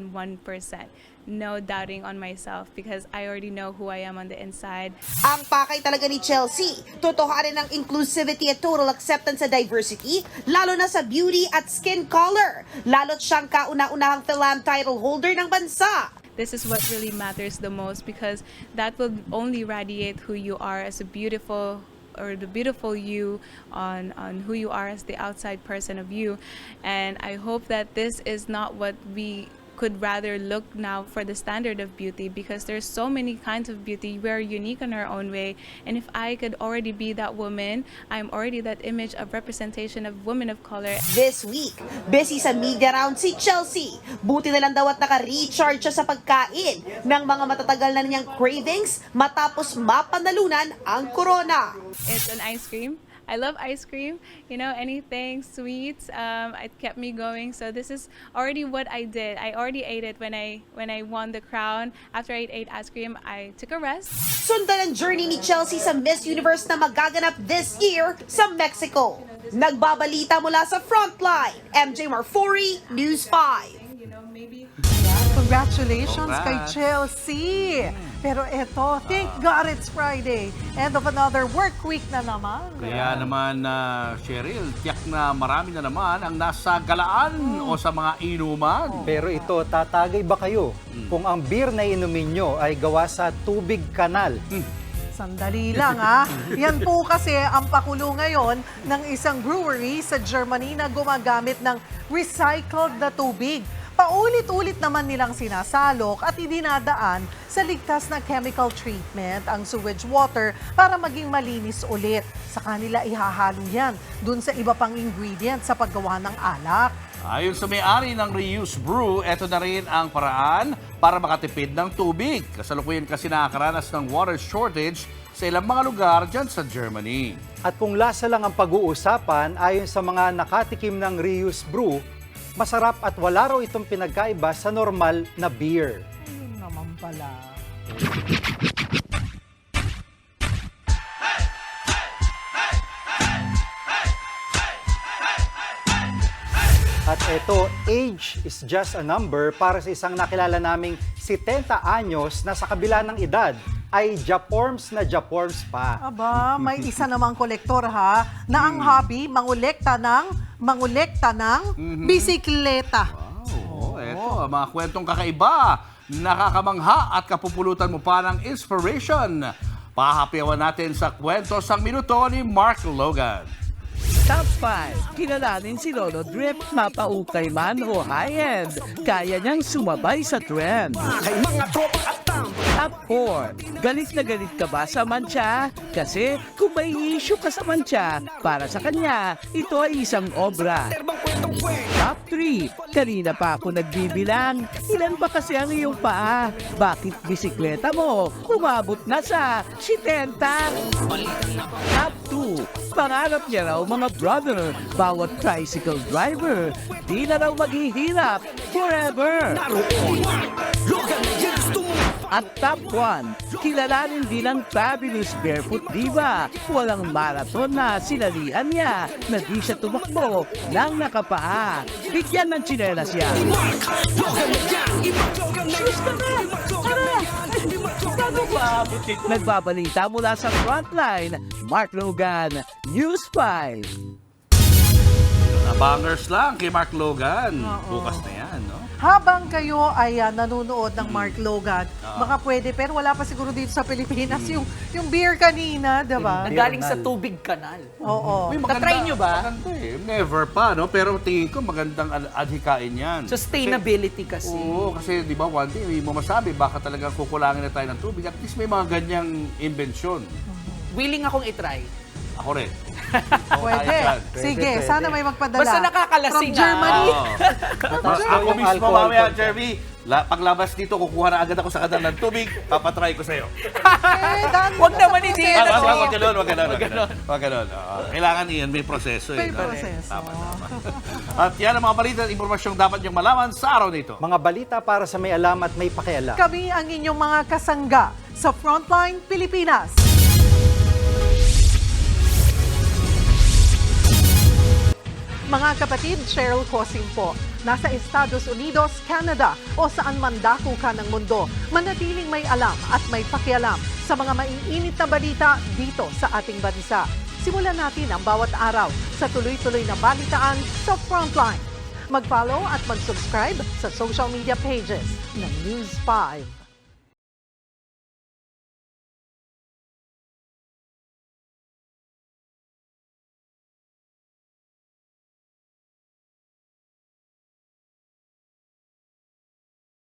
No doubting on myself because I already know who I am on the inside. Ang pakay talaga ni Chelsea, totohanin ng inclusivity at total acceptance sa diversity, lalo na sa beauty at skin color. Lalo't siyang kauna-unahang Philam title holder ng bansa. This is what really matters the most because that will only radiate who you are as a beautiful or the beautiful you on who you are as the outside person of you. And I hope that this is not what we could rather look now for the standard of beauty, because there's so many kinds of beauty. We're unique in our own way. And if I could already be that woman, I'm already that image of representation of women of color. This week, busy sa media round si Chelsea. Buti na lang daw at naka-recharge siya sa pagkain ng mga matatagal na niyang cravings matapos mapanalunan ang corona. It's an ice cream. I love ice cream, you know, anything sweet. It kept me going. So this is already what I did. I already ate it when I won the crown. After I ate ice cream, I took a rest. Sundan ang journey ni Chelsea sa Miss Universe na magaganap this year sa Mexico. Nagbabalita mula sa Frontline, MJ Marfori, News 5. Congratulations kay Chelsea! Pero eto, thank God it's Friday. End of another work week na naman. Kaya naman, Cheryl, tiyak na marami na naman ang nasa galaan o sa mga inuman. Pero ito, tatagay ba kayo kung ang beer na inumin nyo ay gawa sa tubig kanal? Sandali lang ha. Yan po kasi ang pakulo ngayon ng isang brewery sa Germany na gumagamit ng recycled na tubig. Paulit-ulit naman nilang sinasalok at idinadaan sa ligtas na chemical treatment ang sewage water para maging malinis ulit. Sa kanila ihahalo yan dun sa iba pang ingredients sa paggawa ng alak. Ayon sa may-ari ng Reuse Brew, eto na rin ang paraan para makatipid ng tubig. Kasalukuyan kasi nakakaranas ng water shortage sa ilang mga lugar dyan sa Germany. At kung lasa lang ang pag-uusapan, ayon sa mga nakatikim ng Reuse Brew, masarap at wala raw itong pinagkaiba sa normal na beer. Ayun naman pala. At ito, age is just a number para sa isang nakilala naming 70 anyos na sa kabila ng edad ay Japorms na Japorms pa. Aba, may isa namang kolektor ha, na ang hobby mangolekta ng bisikleta. Wow, eto, mga kwentong kakaiba, nakakamangha at kapupulutan mo pa ng inspiration. Pahapiawan natin sa kwento sang minuto ni Mark Logan. Top 5. Kilalanin si Lolo Drip, mapaukay man o high-end. Kaya niyang sumabay sa trend. Top 4. Galit na galit ka ba sa mantsa? Kasi kung may issue ka sa mantsa, para sa kanya, ito ay isang obra. Top 3. Kanina pa ako nagbibilang. Ilan ba kasi ang iyong paa? Bakit bisikleta mo umabot na sa 70? Top 2. Pangarap niya raw mga brother, bawat tricycle driver, di na raw maghihirap forever. At top 1, kilalanin din ang fabulous barefoot diva. Walang marathon na sinalian niya na di siya tumakbo ng nakapaa. Bigyan ng tsinelas yan. Nagbabalita mula sa Frontline, Mark Logan, News 5. Bangers lang kay Mark Logan. Bukas na yan, no? Habang kayo ay nanonood ng Mark Logan, baka pwede, pero wala pa siguro dito sa Pilipinas yung beer kanina, diba? Nagaling sa tubig kanal. Oo. Na-try nyo ba? Maganda eh. Never pa, no? Pero tingin ko magandang adhikain yan. Sustainability kasi. Oo, kasi di ba one day, hindi mo masabi, baka talagang kukulangin na tayo ng tubig. At least may mga ganyang inbensyon. Willing akong itry. Ako rin. Pwede. Sige, sana may magpadala. Basta nakakalasing From Germany. Ako mismo mamaya, Jeremy, paglabas dito, kukuha na agad ako sa kadal ng tubig, papatry ko sa'yo. Huwag naman hindi. Wag ganon. Kailangan iyan, may proseso. May proseso. Tama. At yan ang mga balita at impormasyong dapat niyong malaman sa araw nito. Mga balita para sa may alam at may pakialam. Kami ang inyong mga kasangga sa Frontline Pilipinas. Mga kapatid, Cheryl Cosim po. Nasa Estados Unidos, Canada o saan man dako ka ng mundo, manatiling may alam at may pakialam sa mga maiinit na balita dito sa ating bansa. Simulan natin ang bawat araw sa tuloy-tuloy na balitaan sa Frontline. Mag-follow at mag-subscribe sa social media pages ng News 5.